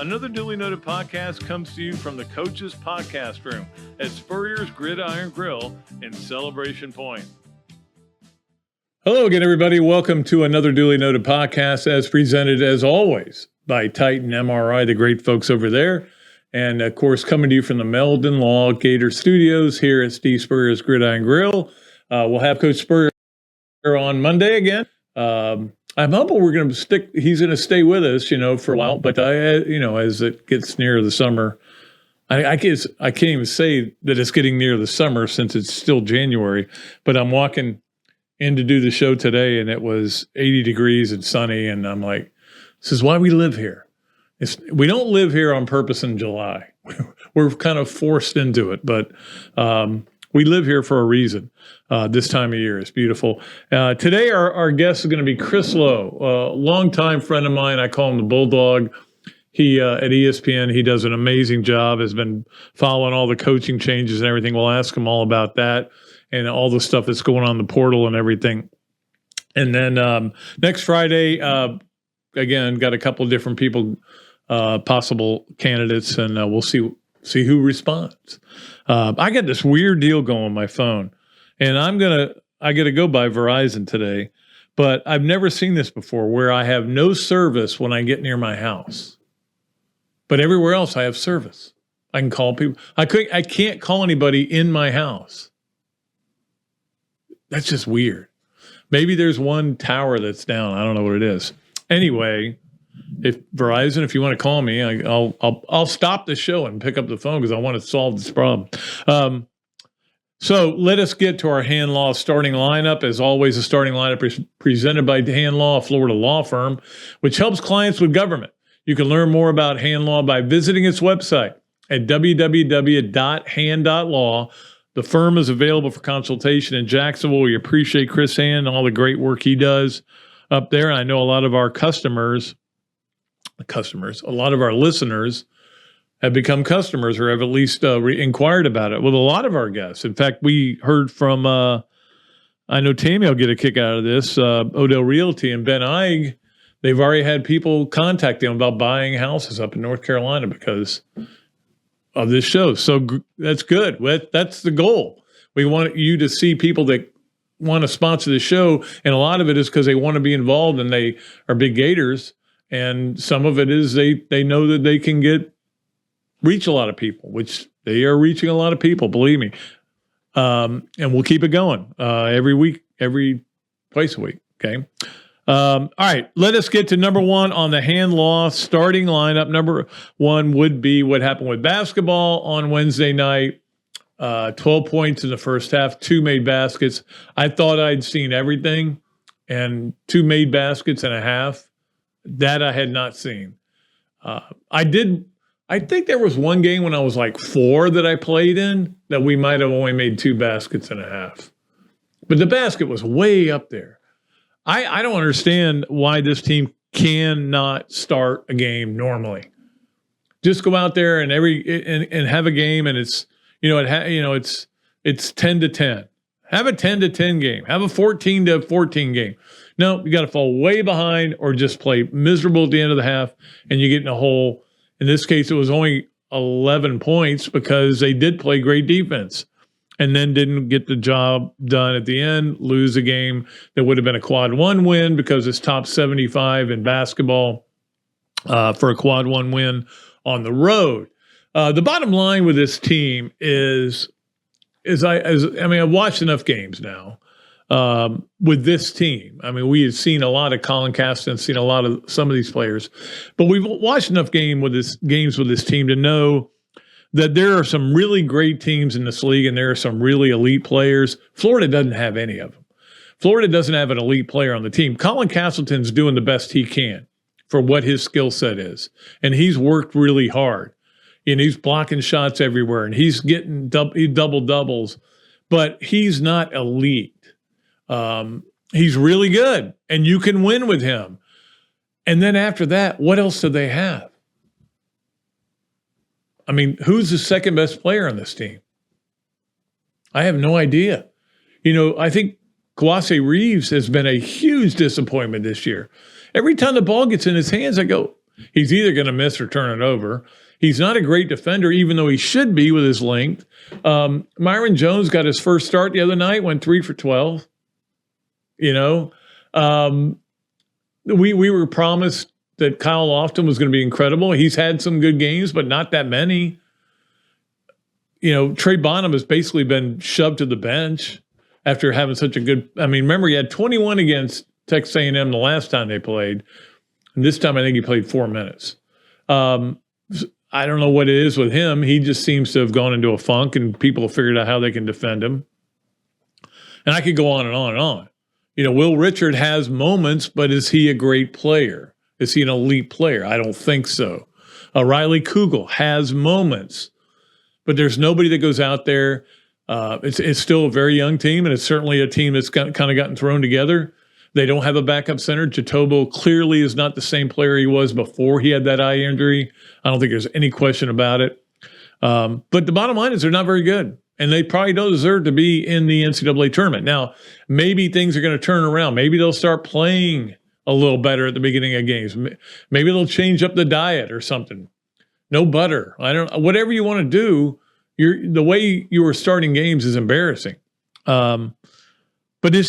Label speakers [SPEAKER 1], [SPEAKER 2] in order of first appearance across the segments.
[SPEAKER 1] Another duly noted podcast comes to you from the Coach's Podcast Room at Spurrier's Gridiron Grill in Celebration Point. Hello again, everybody. Welcome to another duly noted podcast, as presented, as always, by Titan MRI, the great folks over there. And, of course, coming to you from the Meldon Law Gator Studios here at Steve Spurrier's Gridiron Grill. We'll have Coach Spurrier on Monday again. I'm hoping we're going to he's going to stay with us, for a while. But as it gets near the summer, I guess I can't even say that it's getting near the summer since it's still January. But I'm walking in to do the show today, and it was 80 degrees and sunny, and I'm like, this is why we live here. We don't live here on purpose in July. We're kind of forced into it, but we live here for a reason. This time of year is beautiful. Today, our guest is going to be Chris Lowe, a longtime friend of mine. I call him the Bulldog. He at ESPN, he does an amazing job, has been following all the coaching changes and everything. We'll ask him all about that and all the stuff that's going on in the portal and everything. And then next Friday, again, got a couple of different people, possible candidates, and we'll see who responds. I got this weird deal going on my phone, and I got to go by Verizon today, but I've never seen this before, where I have no service when I get near my house, but everywhere else I have service. I can call people. I can't call anybody in my house. That's just weird. Maybe there's one tower that's down. I don't know what it is. Anyway, if Verizon, if you want to call me, I'll stop the show and pick up the phone because I want to solve this problem. So let us get to our Hand Law starting lineup. As always, a starting lineup is presented by Hand Law, a Florida law firm, which helps clients with government. You can learn more about Hand Law by visiting its website at www.hand.law. The firm is available for consultation in Jacksonville. We appreciate Chris Hand and all the great work he does up there. I know a lot of our a lot of our listeners have become customers or have at least inquired about it with a lot of our guests. In fact, we heard from, I know Tammy will get a kick out of this, Odell Realty and Ben Eig. They've already had people contact them about buying houses up in North Carolina because of this show. So that's good. That's the goal. We want you to see people that want to sponsor the show, and a lot of it is because they want to be involved and they are big Gators, and some of it is they know that they can reach a lot of people, which they are reaching a lot of people, believe me. And we'll keep it going twice a week. Okay. All right, let us get to number one on the Hand Law starting lineup. Number one would be what happened with basketball on Wednesday night. 12 points in the first half, 2 made baskets. I thought I'd seen everything, and 2 made baskets and a half. That I had not seen. I think there was one game when I was like 4 that I played in that we might have only made 2 baskets and a half. But the basket was way up there. I don't understand why this team cannot start a game normally. Just go out there and have a game, and it's 10-10. Have a 10-10 game. Have a 14-14 game. No, you got to fall way behind or just play miserable at the end of the half, and you get in a hole. In this case, it was only 11 points because they did play great defense and then didn't get the job done at the end, lose a game that would have been a quad 1 win because it's top 75 in basketball for a quad 1 win on the road. The bottom line with this team is I've watched enough games now with this team. I mean, we have seen a lot of Colin Caston, seen a lot of some of these players, but we've watched enough games with this team to know that there are some really great teams in this league and there are some really elite players. Florida doesn't have any of them. Florida doesn't have an elite player on the team. Colin Castleton's doing the best he can for what his skill set is, and he's worked really hard. And he's blocking shots everywhere, and he's getting double doubles, but he's not elite. He's really good, and you can win with him. And then after that, what else do they have? I mean, who's the second best player on this team? I have no idea. I think Kawase Reeves has been a huge disappointment this year. Every time the ball gets in his hands, I go, He's either going to miss or turn it over. He's not a great defender, even though he should be with his length. Myron Jones got his first start the other night, went 3 for 12. We were promised that Kyle Lofton was going to be incredible. He's had some good games, but not that many. Trey Bonham has basically been shoved to the bench after having such a good. Remember, he had 21 against Texas A&M the last time they played, and this time I think he played 4 minutes. I don't know what it is with him. He just seems to have gone into a funk, and people have figured out how they can defend him. And I could go on and on and on. Will Richard has moments, but is he a great player? Is he an elite player? I don't think so. Riley Kugel has moments, but there's nobody that goes out there. It's still a very young team, and it's certainly a team that's kind of gotten thrown together. They don't have a backup center. Jatobo clearly is not the same player he was before he had that eye injury. I don't think there's any question about it. But the bottom line is they're not very good, and they probably don't deserve to be in the NCAA tournament. Now, maybe things are going to turn around. Maybe they'll start playing a little better at the beginning of games. Maybe they'll change up the diet or something. No butter. Whatever you want to do, the way you were starting games is embarrassing. But this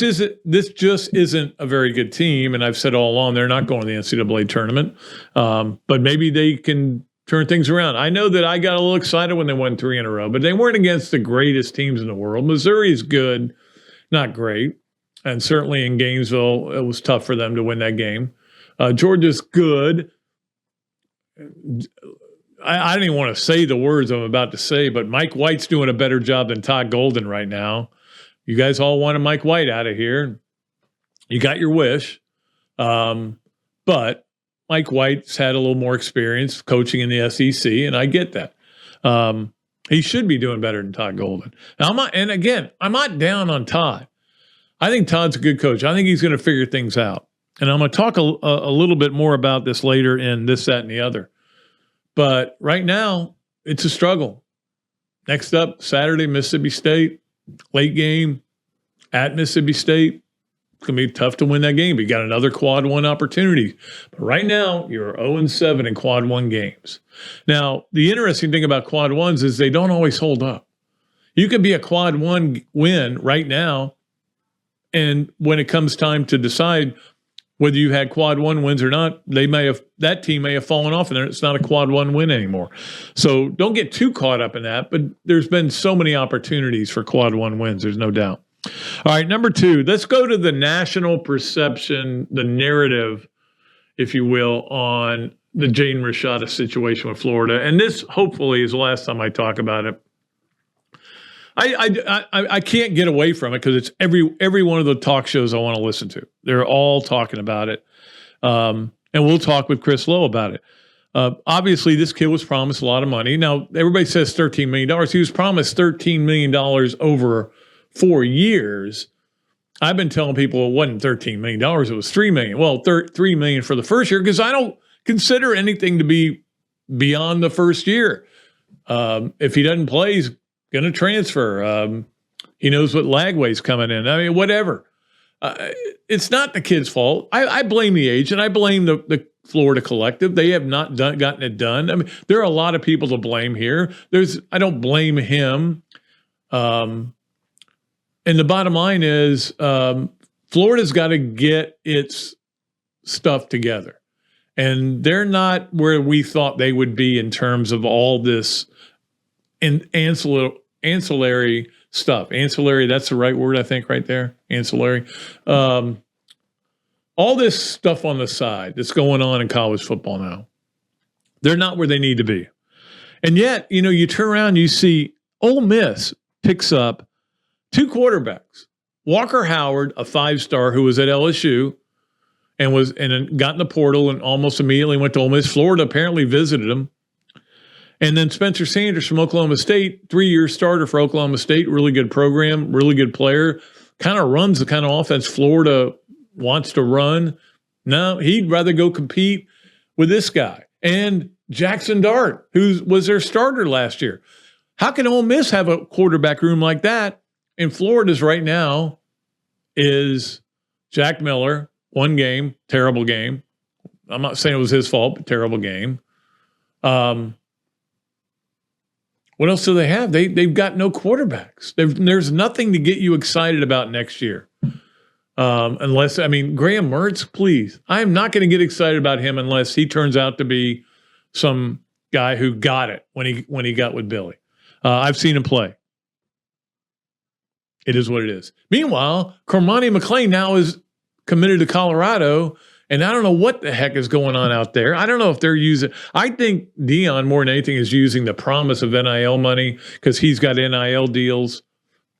[SPEAKER 1] just isn't a very good team, and I've said all along they're not going to the NCAA tournament. But maybe they can turn things around. I know that I got a little excited when they won 3 in a row, but they weren't against the greatest teams in the world. Missouri's good, not great, and certainly in Gainesville it was tough for them to win that game. Georgia's good. I don't even want to say the words I'm about to say, but Mike White's doing a better job than Todd Golden right now. You guys all wanted Mike White out of here. You got your wish. But Mike White's had a little more experience coaching in the SEC, and I get that. He should be doing better than Todd Golden. Now, I'm not down on Todd. I think Todd's a good coach. I think he's going to figure things out. And I'm going to talk a little bit more about this later in this, that, and the other. But right now, it's a struggle. Next up, Saturday, Mississippi State. Late game at Mississippi State. It's going to be tough to win that game. We got another quad 1 opportunity. But right now, you're 0-7 in quad 1 games. Now, the interesting thing about quad 1s is they don't always hold up. You could be a quad 1 win right now, and when it comes time to decide whether you had quad 1 wins or not, that team may have fallen off, and it's not a quad 1 win anymore. So don't get too caught up in that, but there's been so many opportunities for quad 1 wins, there's no doubt. All right, number 2, let's go to the national perception, the narrative, if you will, on the Jaden Rashada situation with Florida. And this, hopefully, is the last time I talk about it. I can't get away from it because it's every one of the talk shows I want to listen to. They're all talking about it. And we'll talk with Chris Lowe about it. Obviously, this kid was promised a lot of money. Now, everybody says $13 million. He was promised $13 million over 4 years. I've been telling people it wasn't $13 million. It was $3 million. Well, $3 million for the first year because I don't consider anything to be beyond the first year. If he doesn't play, he's going to transfer. He knows what Lagway's coming in. Whatever. It's not the kid's fault. I blame the agent. I blame the Florida collective. They have not gotten it done. There are a lot of people to blame here. I don't blame him. And the bottom line is Florida's got to get its stuff together. And they're not where we thought they would be in terms of all this ancillary stuff. Ancillary, that's the right word, I think, right there. Ancillary. All this stuff on the side that's going on in college football now. They're not where they need to be. And yet, you turn around, you see Ole Miss picks up 2 quarterbacks. Walker Howard, a 5-star who was at LSU and got in the portal and almost immediately went to Ole Miss. Florida apparently visited him. And then Spencer Sanders from Oklahoma State, 3-year starter for Oklahoma State, really good program, really good player, kind of runs the kind of offense Florida wants to run. No, he'd rather go compete with this guy. And Jackson Dart, who was their starter last year. How can Ole Miss have a quarterback room like that? And Florida's right now is Jack Miller, 1 game, terrible game. I'm not saying it was his fault, but terrible game. What else do they have? They've got no quarterbacks. There's nothing to get you excited about next year. Unless, Graham Mertz, please. I am not going to get excited about him unless he turns out to be some guy who got it when he got with Billy. I've seen him play. It is what it is. Meanwhile, Cormani McClain now is committed to Colorado, and I don't know what the heck is going on out there. I don't know if they're using – I think Dion, more than anything, is using the promise of NIL money because he's got NIL deals,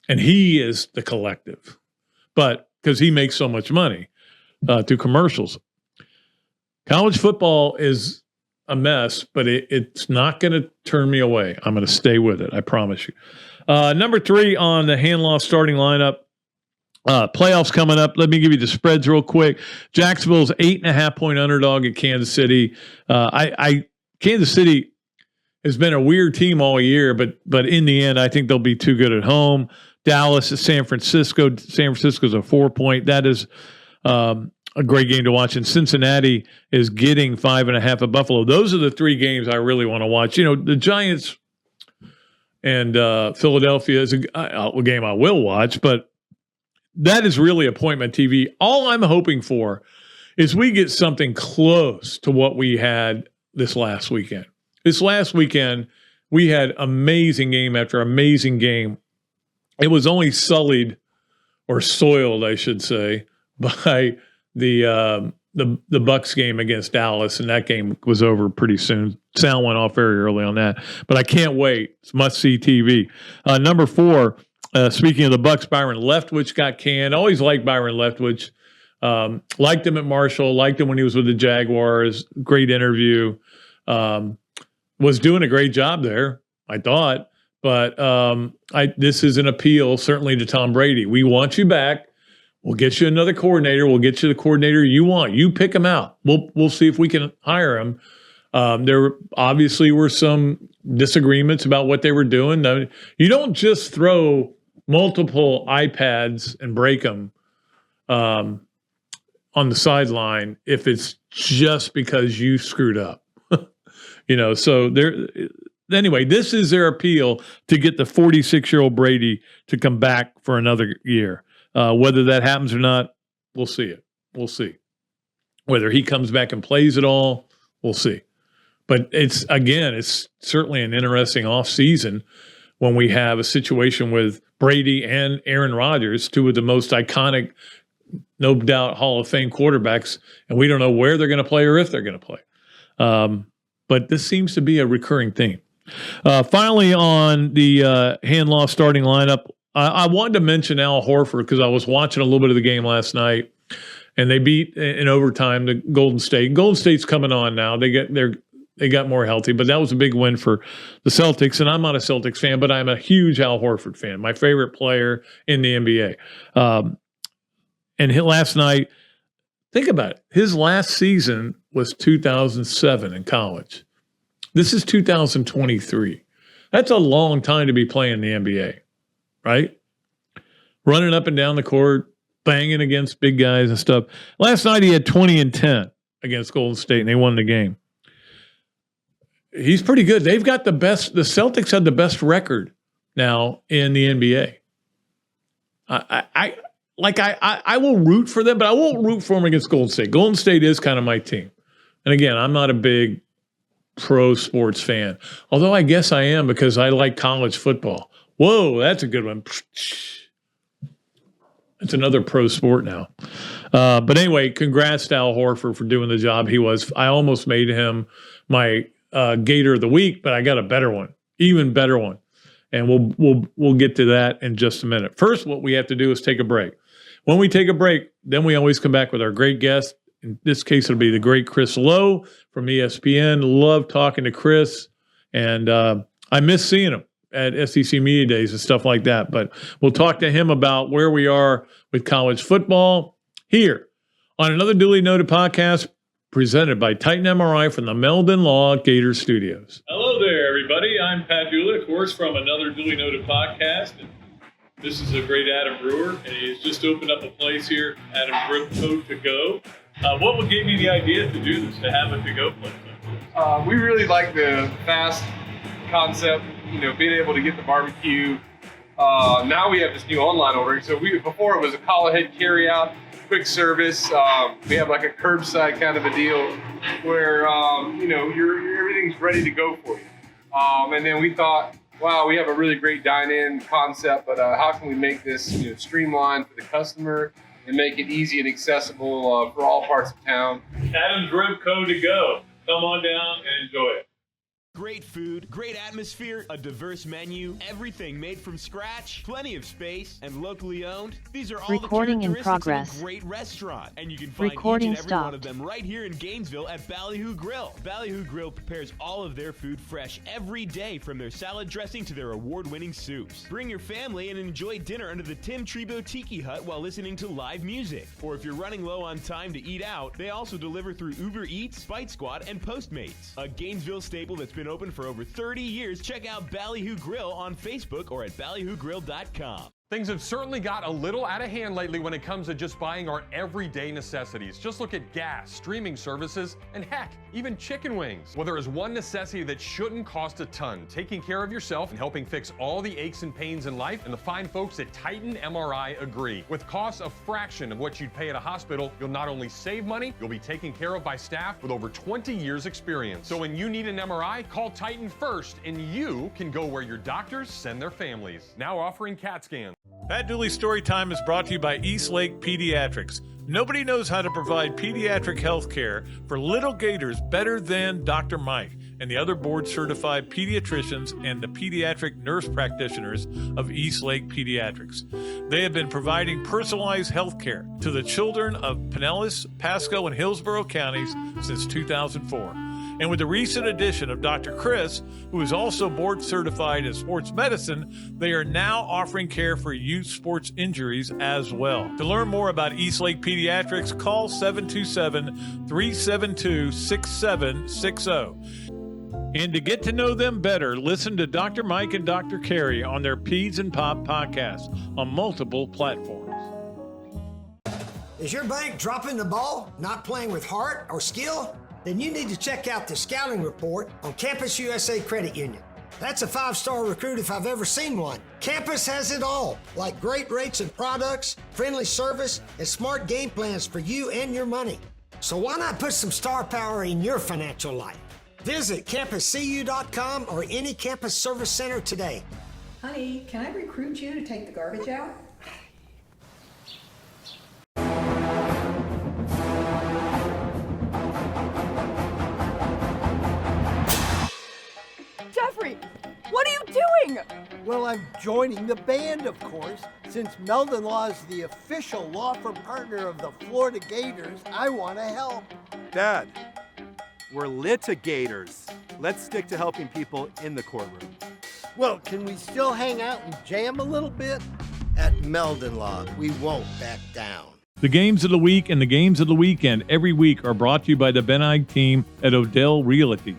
[SPEAKER 1] and he is the collective. But because he makes so much money through commercials. College football is a mess, but it's not going to turn me away. I'm going to stay with it. I promise you. Number 3 on the hand-loss starting lineup. Playoffs coming up. Let me give you the spreads real quick. Jacksonville's 8.5-point underdog at Kansas City. Kansas City has been a weird team all year, but in the end, I think they'll be too good at home. Dallas at San Francisco. San Francisco's a 4-point. That is a great game to watch. And Cincinnati is getting 5.5 at Buffalo. Those are the 3 games I really want to watch. The Giants and Philadelphia is a game I will watch, but that is really appointment TV. All I'm hoping for is we get something close to what we had this last weekend. This last weekend, we had amazing game after amazing game. It was only sullied or soiled, I should say, by the Bucs game against Dallas, and that game was over pretty soon. Sound went off very early on that, but I can't wait. It's must-see TV. Number 4, speaking of the Bucs, Byron Leftwich got canned. Always liked Byron Leftwich. Liked him at Marshall. Liked him when he was with the Jaguars. Great interview. Was doing a great job there, I thought. But this is an appeal, certainly, to Tom Brady. We want you back. We'll get you another coordinator. We'll get you the coordinator you want. You pick him out. We'll see if we can hire him. There obviously were some disagreements about what they were doing. Now, you don't just throw multiple iPads and break them on the sideline if it's just because you screwed up. So there. Anyway, this is their appeal to get the 46-year-old Brady to come back for another year. Whether that happens or not, we'll see it. We'll see. Whether he comes back and plays at all, we'll see. But it's certainly an interesting offseason when we have a situation with Brady and Aaron Rodgers, 2 of the most iconic, no doubt, Hall of Fame quarterbacks, and we don't know where they're going to play or if they're going to play. But this seems to be a recurring theme. Finally, on the hand-loss starting lineup, I wanted to mention Al Horford because I was watching a little bit of the game last night, and they beat in overtime the Golden State. Golden State's coming on now. They got more healthy, but that was a big win for the Celtics. And I'm not a Celtics fan, but I'm a huge Al Horford fan, my favorite player in the NBA. And last night, think about it. His last season was 2007 in college. This is 2023. That's a long time to be playing the NBA, right? Running up and down the court, banging against big guys and stuff. Last night he had 20 and 10 against Golden State, and they won the game. He's pretty good. They've got the best. The Celtics had the best record now in the NBA. I will root for them, but I won't root for them against Golden State. Golden State is kind of my team. And again, I'm not a big pro sports fan, although I guess I am because I like college football. Whoa, that's a good one. It's another pro sport now. But anyway, congrats to Al Horford for doing the job he was. I almost made him my Gator of the week, but I got a better one, even better one. And we'll get to that in just a minute. First, what we have to do is take a break. When we take a break, then we always come back with our great guest. In this case, it'll be the great Chris Lowe from ESPN. Love talking to Chris, and I miss seeing him at SEC Media Days and stuff like that. But we'll talk to him about where we are with college football here on another Dooley Noted podcast presented by Titan MRI from the Meldon Law Gator Studios. Hello there, everybody. I'm Pat Dooley, of course, from another Dooley Noted podcast. And this is a great Adam Brewer, and he has just opened up a place here, Adam Brewer To Go. What gave you the idea to do this, to have a to-go place?
[SPEAKER 2] We really like the fast concept, being able to get the barbecue. Now we have this new online ordering. So before it was a call ahead carry out, quick service. We have like a curbside kind of a deal where, everything's ready to go for you. And then we thought, wow, we have a really great dine-in concept, but how can we make this streamlined for the customer and make it easy and accessible for all parts of town?
[SPEAKER 1] Adam's Rib Co. to go. Come on down and enjoy it.
[SPEAKER 3] Great food, great atmosphere, a diverse menu, everything made from scratch, plenty of space, and locally owned. These are all
[SPEAKER 4] Recording
[SPEAKER 3] the
[SPEAKER 4] in
[SPEAKER 3] characteristics
[SPEAKER 4] progress.
[SPEAKER 3] of a great restaurant, and you can find
[SPEAKER 4] Recording
[SPEAKER 3] each and every one
[SPEAKER 4] stopped.
[SPEAKER 3] of them right here in Gainesville at Ballyhoo Grill. Ballyhoo Grill prepares all of their food fresh every day, from their salad dressing to their award-winning soups. Bring your family and enjoy dinner under the Tim Trebo Tiki Hut while listening to live music. Or if you're running low on time to eat out, they also deliver through Uber Eats, Bite Squad, and Postmates. A Gainesville staple that's been open for over 30 years. Check out Ballyhoo Grill on Facebook or at ballyhoogrill.com.
[SPEAKER 5] Things have certainly got a little out of hand lately when it comes to just buying our everyday necessities. Just look at gas, streaming services, and heck, even chicken wings. Well, there is one necessity that shouldn't cost a ton: taking care of yourself and helping fix all the aches and pains in life. And the fine folks at Titan MRI agree. With costs a fraction of what you'd pay at a hospital, you'll not only save money, you'll be taken care of by staff with over 20 years experience. So when you need an MRI, call Titan first, and you can go where your doctors send their families. Now offering CAT scans.
[SPEAKER 1] Pat Dooley Storytime is brought to you by Eastlake Pediatrics. Nobody knows how to provide pediatric health care for little Gators better than Dr. Mike and the other board-certified pediatricians and the pediatric nurse practitioners of Eastlake Pediatrics. They have been providing personalized health care to the children of Pinellas, Pasco, and Hillsborough counties since 2004. And with the recent addition of Dr. Chris, who is also board certified in sports medicine, they are now offering care for youth sports injuries as well. To learn more about Eastlake Pediatrics, call 727-372-6760. And to get to know them better, listen to Dr. Mike and Dr. Carey on their Peds and Pop podcast on multiple platforms.
[SPEAKER 6] Is your bank dropping the ball, not playing with heart or skill? Then you need to check out the scouting report on Campus USA Credit Union. That's a 5-star recruit if I've ever seen one. Campus has it all, like great rates and products, friendly service, and smart game plans for you and your money. So why not put some star power in your financial life? Visit campuscu.com or any campus service center today.
[SPEAKER 7] Honey, can I recruit you to take the garbage out?
[SPEAKER 8] Jeffrey, what are you doing?
[SPEAKER 9] Well, I'm joining the band, of course. Since Meldon Law is the official law firm partner of the Florida Gators, I want to help.
[SPEAKER 10] Dad, we're litigators. Let's stick to helping people in the courtroom.
[SPEAKER 9] Well, can we still hang out and jam a little bit? At Meldon Law, we won't back down.
[SPEAKER 1] The games of the week and the games of the weekend every week are brought to you by the Ben Ige team at Odell Realty.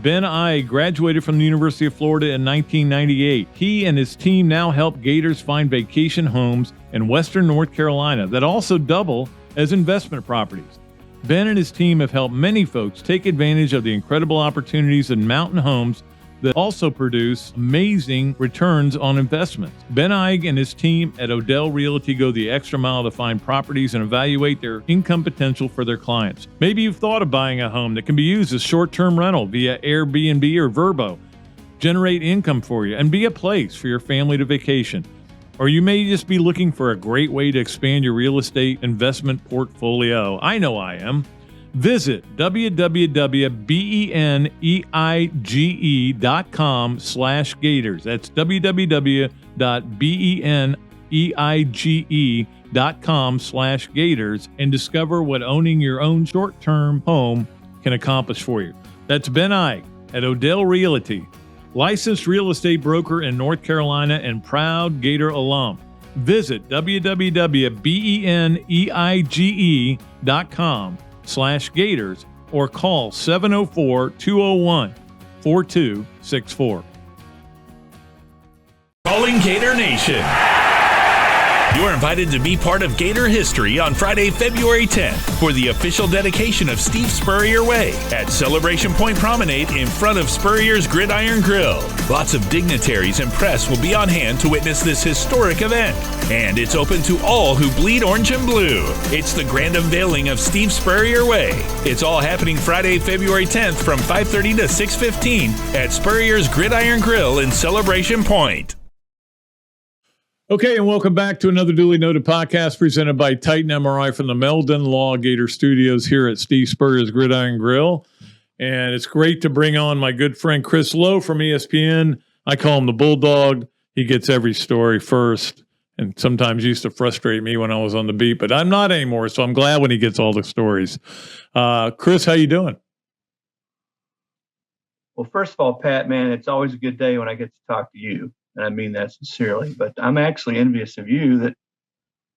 [SPEAKER 1] Ben Ige graduated from the University of Florida in 1998. He and his team now help Gators find vacation homes in Western North Carolina that also double as investment properties. Ben and his team have helped many folks take advantage of the incredible opportunities in mountain homes that also produce amazing returns on investments. Ben Ige and his team at Odell Realty go the extra mile to find properties and evaluate their income potential for their clients. Maybe you've thought of buying a home that can be used as short-term rental via Airbnb or Vrbo, generate income for you, and be a place for your family to vacation. Or you may just be looking for a great way to expand your real estate investment portfolio. I know I am. Visit www.beneige.com/Gators. That's www.beneige.com/Gators and discover what owning your own short-term home can accomplish for you. That's Ben Ige at Odell Realty, licensed real estate broker in North Carolina and proud Gator alum. Visit www.beneige.com/Gators or call 704-201-4264.
[SPEAKER 11] Calling Gator Nation.
[SPEAKER 4] You're invited to be part of Gator history on Friday, February 10th for the official dedication of Steve Spurrier Way at Celebration Point Promenade in front of Spurrier's Gridiron Grill. Lots of dignitaries and press will be on hand to witness this historic event. And it's open to all who bleed orange and blue. It's the grand unveiling of Steve Spurrier Way. It's all happening Friday, February 10th from 5:30 to 6:15 at Spurrier's Gridiron Grill in Celebration Point.
[SPEAKER 1] Okay, and welcome back to another duly noted podcast presented by Titan MRI from the Meldon Law Gator Studios here at Steve Spurrier's Gridiron Grill. And it's great to bring on my good friend Chris Lowe from ESPN. I call him the Bulldog. He gets every story first, and sometimes used to frustrate me when I was on the beat, but I'm not anymore, so I'm glad when he gets all the stories. Chris, how you doing?
[SPEAKER 11] Well, first of all, Pat, man, it's always a good day when I get to talk to you. And I mean that sincerely, but I'm actually envious of you that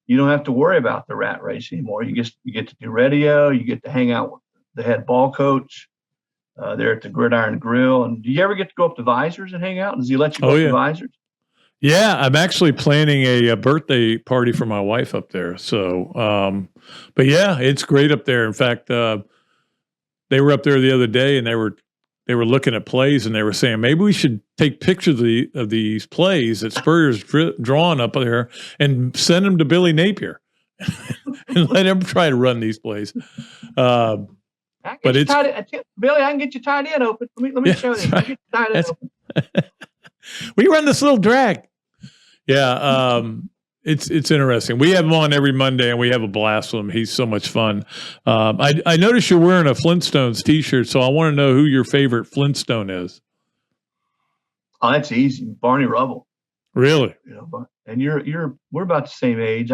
[SPEAKER 11] you don't have to worry about the rat race anymore. You get to do radio, you get to hang out with the head ball coach there at the Gridiron Grill. And do you ever get to go up to Visors and hang out? Does he let you go up to Visors?
[SPEAKER 1] Yeah, I'm actually planning a birthday party for my wife up there. So, but yeah, it's great up there. In fact, they were up there the other day and they were looking at plays and they were saying, maybe we should take pictures of these plays that Spurrier's drawn up there and send them to Billy Napier and let him try to run these plays. But it's
[SPEAKER 11] Billy, I can get you tied in open. Let me show you.
[SPEAKER 1] Right. We run this little drag. Yeah. It's interesting. We have him on every Monday, and we have a blast with him. He's so much fun. I noticed you're wearing a Flintstones T-shirt, so I want to know who your favorite Flintstone is.
[SPEAKER 11] Oh, that's easy, Barney Rubble.
[SPEAKER 1] Really?
[SPEAKER 11] And we're about the same age.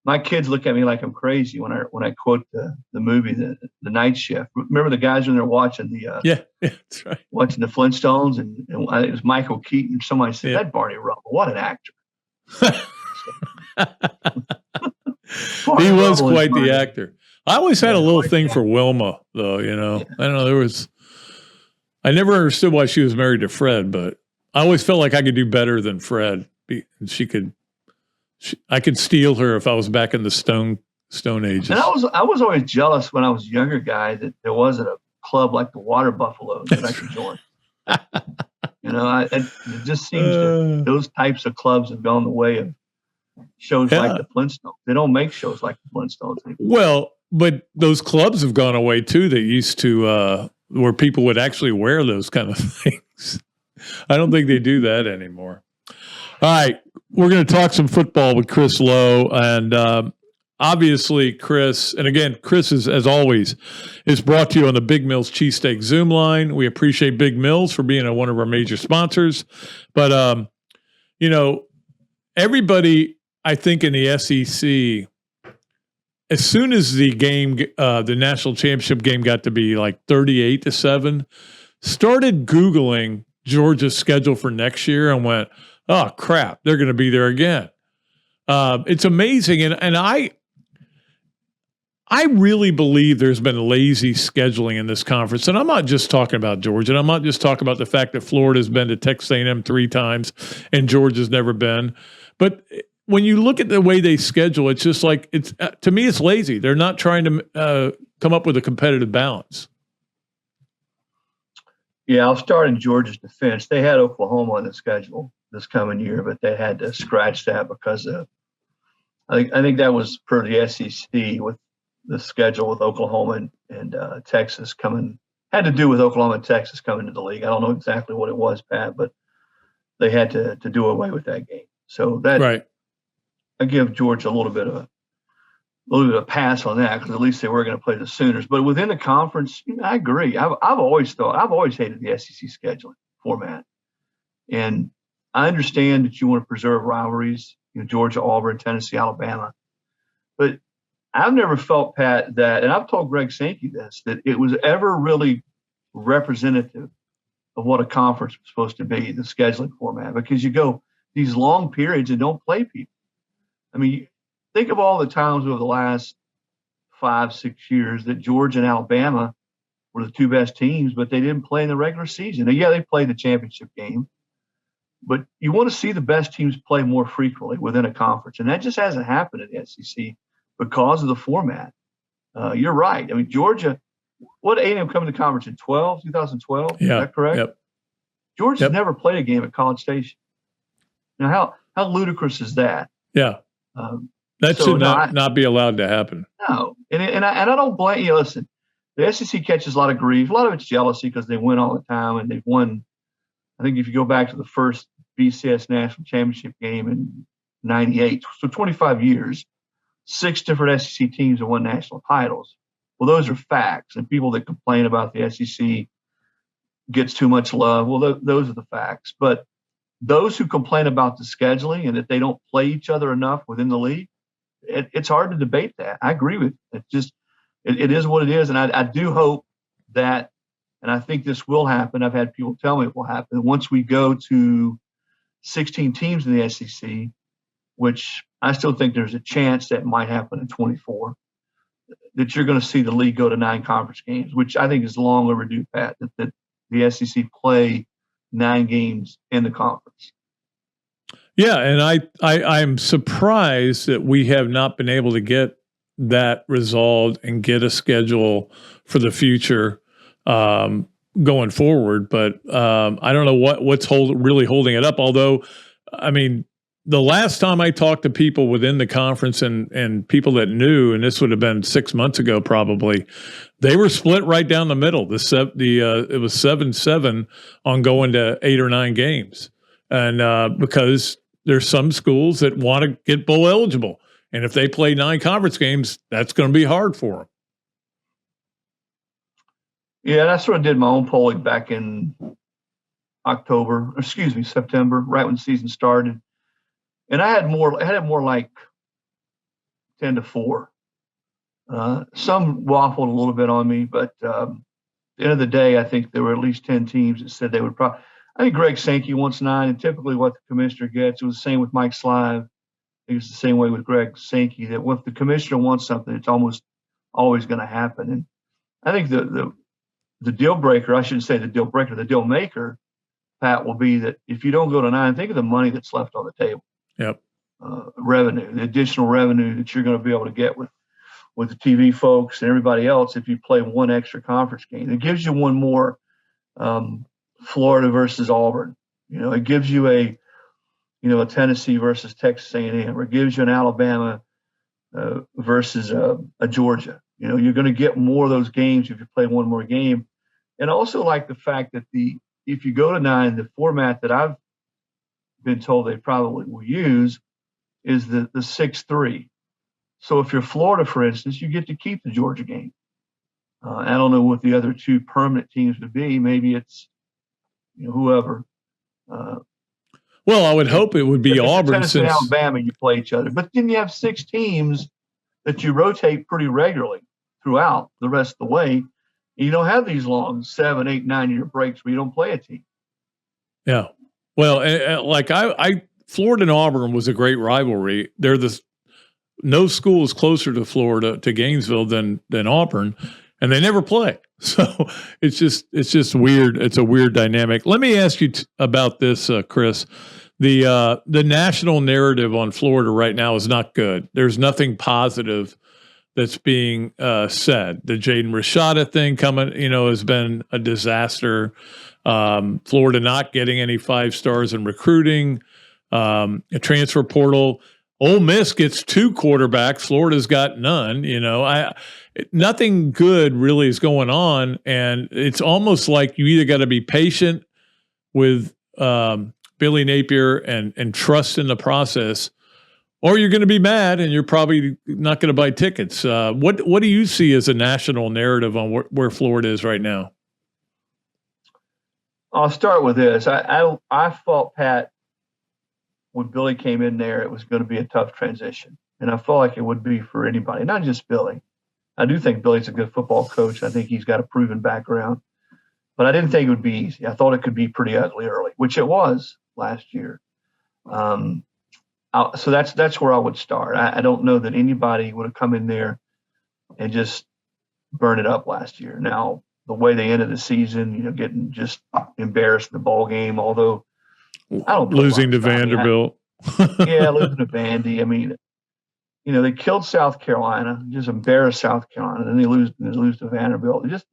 [SPEAKER 11] My kids look at me like I'm crazy when I quote the movie the Night Shift. Remember the guys when they're watching
[SPEAKER 1] yeah, that's right.
[SPEAKER 11] Watching the Flintstones, and I think it was Michael Keaton. Somebody said that Barney Rubble. What an actor!
[SPEAKER 1] He was quite the actor. I always had a little thing for Wilma, though. I don't know. I never understood why she was married to Fred, but I always felt like I could do better than Fred. I could steal her if I was back in the Stone Ages.
[SPEAKER 11] And I was always jealous when I was a younger guy that there wasn't a club like the Water Buffaloes that I could join. It just seems that those types of clubs have gone the way of shows like the Flintstones. They don't make shows like the Flintstones anymore.
[SPEAKER 1] Well, but those clubs have gone away too. They used to where people would actually wear those kind of things. I don't think they do that anymore. All right, we're going to talk some football with Chris Lowe, and obviously, Chris, and again, Chris is, as always, is brought to you on the Big Mills Cheesesteak Zoom line. We appreciate Big Mills for being one of our major sponsors. But, everybody, I think, in the SEC, as soon as the game, the national championship game got to be like 38-7, started Googling Georgia's schedule for next year and went, oh, crap, they're going to be there again. It's amazing. And I really believe there's been lazy scheduling in this conference. And I'm not just talking about Georgia. And I'm not just talking about the fact that Florida's been to Texas A&M 3 times and Georgia's never been. But when you look at the way they schedule, it's just like, to me, it's lazy. They're not trying to come up with a competitive balance.
[SPEAKER 11] Yeah, I'll start in Georgia's defense. They had Oklahoma on the schedule this coming year, but they had to scratch that because of, I think that was per the SEC with the schedule with Oklahoma and Texas had to do with Oklahoma and Texas coming to the league. I don't know exactly what it was, Pat, but they had to do away with that game. So that
[SPEAKER 1] right.
[SPEAKER 11] I give Georgia a little bit of a pass on that because at least they were going to play the Sooners. But within the conference, I agree. I've always hated the SEC scheduling format, and I understand that you want to preserve rivalries, Georgia, Auburn, Tennessee, Alabama, but I've never felt, Pat, that, and I've told Greg Sankey this, that it was ever really representative of what a conference was supposed to be, the scheduling format, because you go these long periods and don't play people. I mean, think of all the times over the last 5-6 years that Georgia and Alabama were the two best teams, but they didn't play in the regular season. Now, yeah, they played the championship game, But you want to see the best teams play more frequently within a conference, and that just hasn't happened in the SEC because of the format. You're right. I mean, Georgia, what A&M coming to conference in 2012?
[SPEAKER 1] Yeah.
[SPEAKER 11] Is that correct?
[SPEAKER 1] Yep.
[SPEAKER 11] Georgia's never played a game at College Station. Now, how ludicrous is that?
[SPEAKER 1] Yeah. That should not be allowed to happen.
[SPEAKER 11] No. And I don't blame you. Listen, the SEC catches a lot of grief. A lot of it's jealousy because they win all the time, and they've won. I think if you go back to the first BCS national championship game in '98, so 25 years, 6 different SEC teams have won national titles. Well, those are facts, and people that complain about the SEC gets too much love, well, those are the facts. But those who complain about the scheduling and that they don't play each other enough within the league, it's hard to debate that. I agree with you. It is what it is, and I do hope that, and I think this will happen. I've had people tell me it will happen once we go to 16 teams in the SEC, which I still think there's a chance that might happen in 24, that you're going to see the league go to 9 conference games, which I think is long overdue, Pat, that the SEC play 9 games in the conference.
[SPEAKER 1] Yeah, and I'm surprised that we have not been able to get that resolved and get a schedule for the future going forward. But I don't know what's really holding it up. Although, I mean, the last time I talked to people within the conference and people that knew, and this would have been 6 months ago probably, they were split right down the middle. It was 7-7 on going to 8 or 9 games, and because there's some schools that want to get bowl eligible, and if they play 9 conference games, that's going to be hard for them.
[SPEAKER 11] Yeah, and I sort of did my own polling back in September, right when the season started. And I had more like 10-4. Some waffled a little bit on me, but at the end of the day, I think there were at least 10 teams that said they would probably. I think Greg Sankey wants 9, and typically what the commissioner gets. It was the same with Mike Slive. It was the same way with Greg Sankey, that if the commissioner wants something, it's almost always going to happen. And I think the deal breaker, I shouldn't say the deal breaker, the deal maker, Pat, will be that if you don't go to 9, think of the money that's left on the table.
[SPEAKER 1] Yep.
[SPEAKER 11] Revenue, the additional revenue that you're going to be able to get with the TV folks and everybody else if you play 1 extra conference game. It gives you one more Florida versus Auburn. It gives you a Tennessee versus Texas A&M, or it gives you an Alabama versus a Georgia. You're going to get more of those games if you play one more game. And also like the fact that if you go to 9, the format that I've been told they probably will use is the 6-3. So if you're Florida, for instance, you get to keep the Georgia game. I don't know what the other 2 permanent teams would be. Maybe it's whoever.
[SPEAKER 1] Well, I would hope it would be Auburn.
[SPEAKER 11] Tennessee and Alabama, you play each other. But then you have 6 teams that you rotate pretty regularly throughout the rest of the way. You don't have these long 7, 8, 9-year breaks where you don't play a team.
[SPEAKER 1] Yeah. Well, Florida and Auburn was a great rivalry. No school is closer to Florida, to Gainesville, than Auburn, and they never play. So it's just weird. It's a weird dynamic. Let me ask you about this, Chris. The national narrative on Florida right now is not good. There's nothing positive that's being said. The Jaden Rashada thing coming, has been a disaster. Florida not getting any 5 stars in recruiting. A transfer portal. Ole Miss gets 2 quarterbacks. Florida's got none. Nothing good really is going on, and it's almost like you either got to be patient with Billy Napier and trust in the process, or you're going to be mad and you're probably not going to buy tickets. What do you see as a national narrative on where Florida is right now?
[SPEAKER 11] I'll start with this. I thought, Pat, when Billy came in there, it was going to be a tough transition. And I felt like it would be for anybody, not just Billy. I do think Billy's a good football coach. I think he's got a proven background. But I didn't think it would be easy. I thought it could be pretty ugly early, which it was last year. So that's where I would start. I don't know that anybody would have come in there and just burn it up last year. Now, the way they ended the season, getting just embarrassed in the ball game, although I don't put
[SPEAKER 1] losing to Vanderbilt.
[SPEAKER 11] Yeah, losing to Vandy. I mean, they killed South Carolina, just embarrassed South Carolina, then they lose to Vanderbilt. It's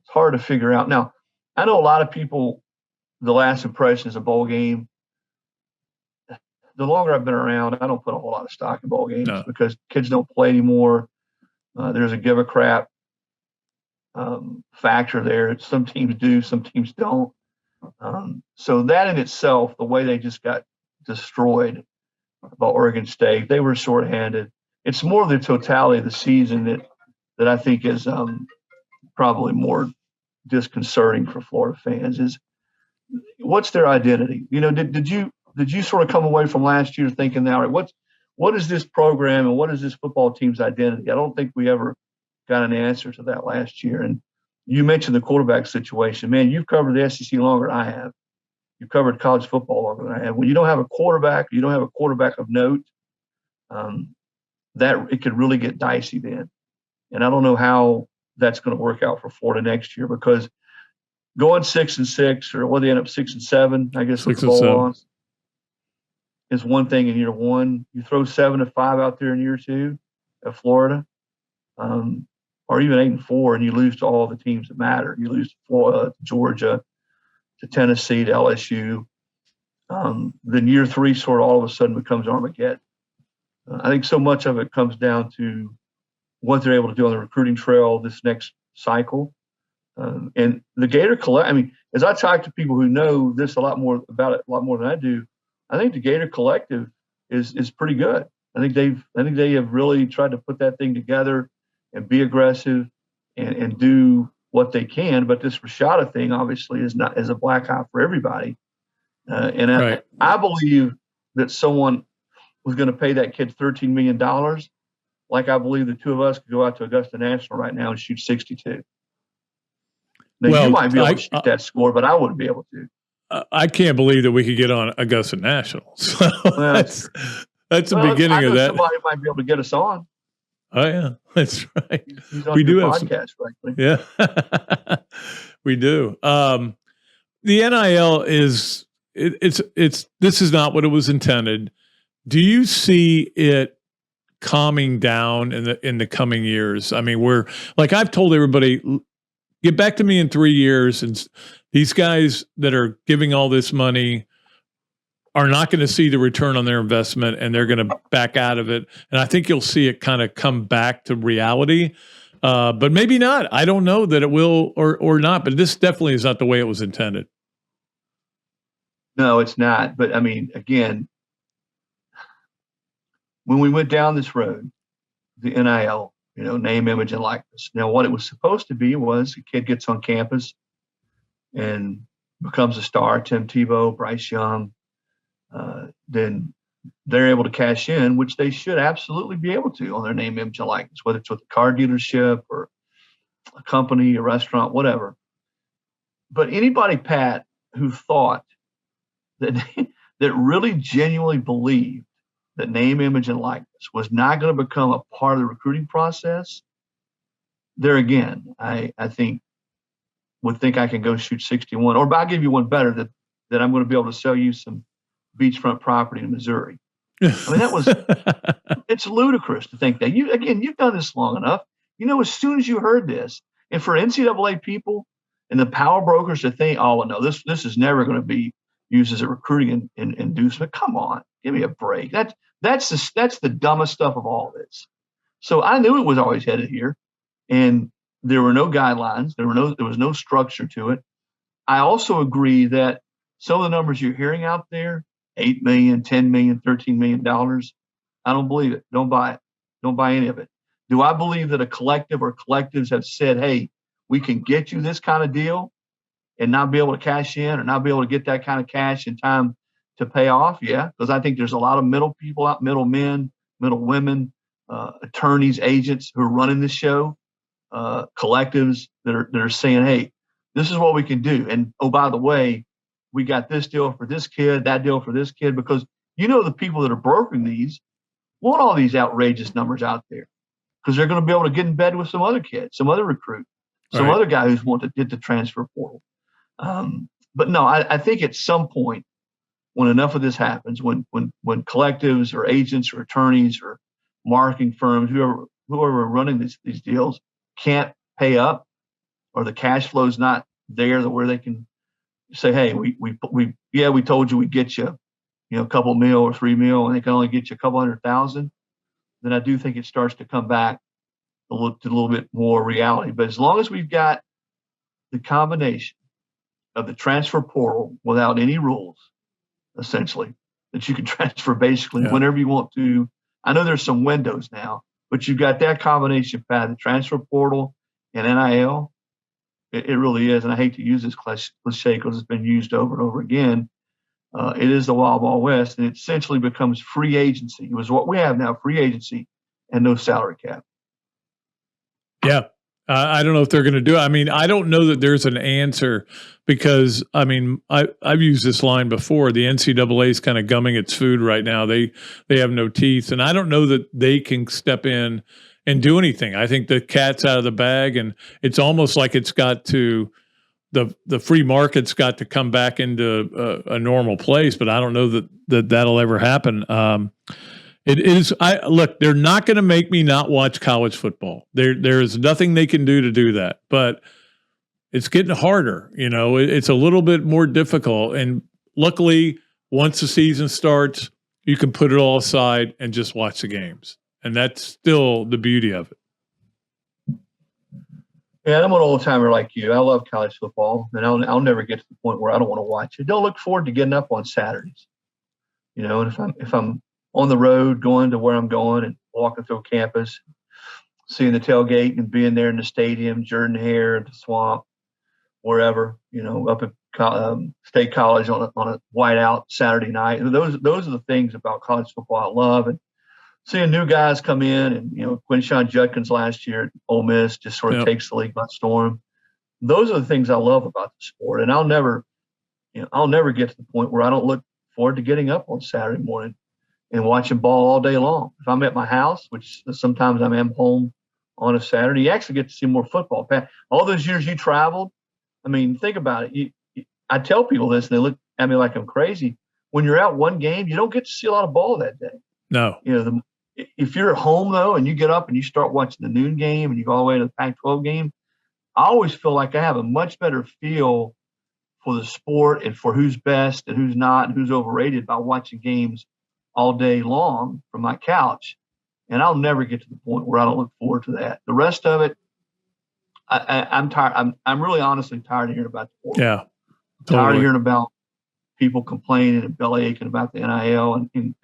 [SPEAKER 11] hard to figure out. Now, I know a lot of people, the last impression is a bowl game. The longer I've been around, I don't put a whole lot of stock in bowl games because kids don't play anymore. There's a give a crap factor there. Some teams do, some teams don't. So that in itself, the way they just got destroyed by Oregon State, they were shorthanded. It's more the totality of the season that I think is probably more disconcerting for Florida fans. Is what's their identity? Did you sort of come away from last year thinking, all right, what is this program and what is this football team's identity? I don't think we ever got an answer to that last year. And you mentioned the quarterback situation. Man, you've covered the SEC longer than I have. You've covered college football longer than I have. When you don't have a quarterback, you don't have a quarterback of note, that it could really get dicey then. And I don't know how that's going to work out for Florida next year, because going 6-6, or whether they end up 6-7, I guess, with the bowl loss, is one thing in year one. You throw 7-5 out there in year two at Florida, or even 8-4, and you lose to all the teams that matter. You lose to Florida, to Georgia, to Tennessee, to LSU. Then year three sort of all of a sudden becomes Armageddon. I think so much of it comes down to what they're able to do on the recruiting trail this next cycle. And the Gator as I talk to people who know this a lot more than I do, I think the Gator collective is pretty good. I think they have really tried to put that thing together and be aggressive and do what they can. But this Rashada thing obviously is a black eye for everybody. And I believe that someone was going to pay that kid $13 million. Like I believe the two of us could go out to Augusta National right now and shoot 62. Now, you might be able to shoot that score, but I wouldn't be able to.
[SPEAKER 1] I can't believe that we could get on Augusta National. So that's the beginning of that.
[SPEAKER 11] Somebody might be able to get us on.
[SPEAKER 1] Oh yeah, that's right.
[SPEAKER 11] He's on your podcast, frankly.
[SPEAKER 1] Yeah, we do. The NIL is this is not what it was intended. Do you see it calming down in the coming years? I mean, I've told everybody, get back to me in 3 years, and these guys that are giving all this money are not going to see the return on their investment, and they're going to back out of it. And I think you'll see it kind of come back to reality, but maybe not. I don't know that it will or not, but this definitely is not the way it was intended.
[SPEAKER 11] No, it's not. But I mean, again, when we went down this road, the NIL, name, image, and likeness. Now, what it was supposed to be was a kid gets on campus and becomes a star, Tim Tebow, Bryce Young, then they're able to cash in, which they should absolutely be able to on their name, image, and likeness, whether it's with a car dealership or a company, a restaurant, whatever. But anybody, Pat, who thought that really genuinely believed that name, image, and likeness was not going to become a part of the recruiting process, there again, I think would think I can go shoot 61. Or I'll give you one better, that I'm going to be able to sell you some beachfront property in Missouri. I mean, it's ludicrous to think that. You've done this long enough. As soon as you heard this, and for NCAA people and the power brokers to think, oh, no, this is never going to be used as a recruiting inducement. Come on, give me a break. That's the dumbest stuff of all this. So I knew it was always headed here, and there were no guidelines. There was no structure to it. I also agree that some of the numbers you're hearing out there, $8 million, $10 million, $13 million, I don't believe it. Don't buy it. Don't buy any of it. Do I believe that a collective or collectives have said, hey, we can get you this kind of deal and not be able to cash in or not be able to get that kind of cash in time to pay off? Yeah, because I think there's a lot of middle people out, middle men, middle women, attorneys, agents who are running this show, collectives that are saying, hey, this is what we can do. And, oh, by the way, we got this deal for this kid, that deal for this kid, because the people that are brokering these want all these outrageous numbers out there because they're going to be able to get in bed with some other kid, some other recruit, some other guy who's wanting to get the transfer portal. But no, I think at some point when enough of this happens, when collectives or agents or attorneys or marketing firms, whoever are running these deals, can't pay up, or the cash flow is not there where they can say, hey, we told you we'd get you, a couple mil or $3 million, and they can only get you a couple $100,000, then I do think it starts to come back to a little bit more reality. But as long as we've got the combination of the transfer portal without any rules, essentially, that you can transfer basically whenever you want to. I know there's some windows now, but you've got that combination, Pat, the transfer portal and NIL. It really is, and I hate to use this cliche because it's been used over and over again. It is the Wild Wild West, and it essentially becomes free agency. It was what we have now, free agency and no salary cap.
[SPEAKER 1] Yeah. I don't know if they're going to do it. I mean, I don't know that there's an answer because, I mean, I've used this line before. The NCAA is kind of gumming its food right now. They have no teeth, and I don't know that they can step in and do anything. I think the cat's out of the bag, and it's almost like it's got to the free market's got to come back into a normal place. But I don't know that that'll ever happen. It is. Look, they're not going to make me not watch college football. There is nothing they can do to do that. But it's getting harder. It's a little bit more difficult. And luckily, once the season starts, you can put it all aside and just watch the games. And that's still the beauty of it.
[SPEAKER 11] Yeah, I'm an old timer like you. I love college football, and I'll never get to the point where I don't want to watch it. Don't look forward to getting up on Saturdays. And if I'm on the road going to where I'm going and walking through campus, seeing the tailgate and being there in the stadium, Jordan Hare, the Swamp, wherever, up at State College on a whiteout Saturday night. And those are the things about college football I love. And seeing new guys come in, and Quinshawn Judkins last year at Ole Miss just sort of takes the league by storm. Those are the things I love about the sport, and I'll never get to the point where I don't look forward to getting up on Saturday morning and watching ball all day long. If I'm at my house, which sometimes I am home on a Saturday, you actually get to see more football. Pat, all those years you traveled, I mean, think about it. I tell people this, and they look at me like I'm crazy. When you're out one game, you don't get to see a lot of ball that day.
[SPEAKER 1] No.
[SPEAKER 11] If you're at home, though, and you get up and you start watching the noon game and you go all the way to the Pac-12 game, I always feel like I have a much better feel for the sport and for who's best and who's not and who's overrated by watching games all day long from my couch. And I'll never get to the point where I don't look forward to that. The rest of it, I'm tired. I'm really honestly tired of hearing about the sport.
[SPEAKER 1] Yeah.
[SPEAKER 11] Totally. Tired of hearing about people complaining and belly aching about the NIL. And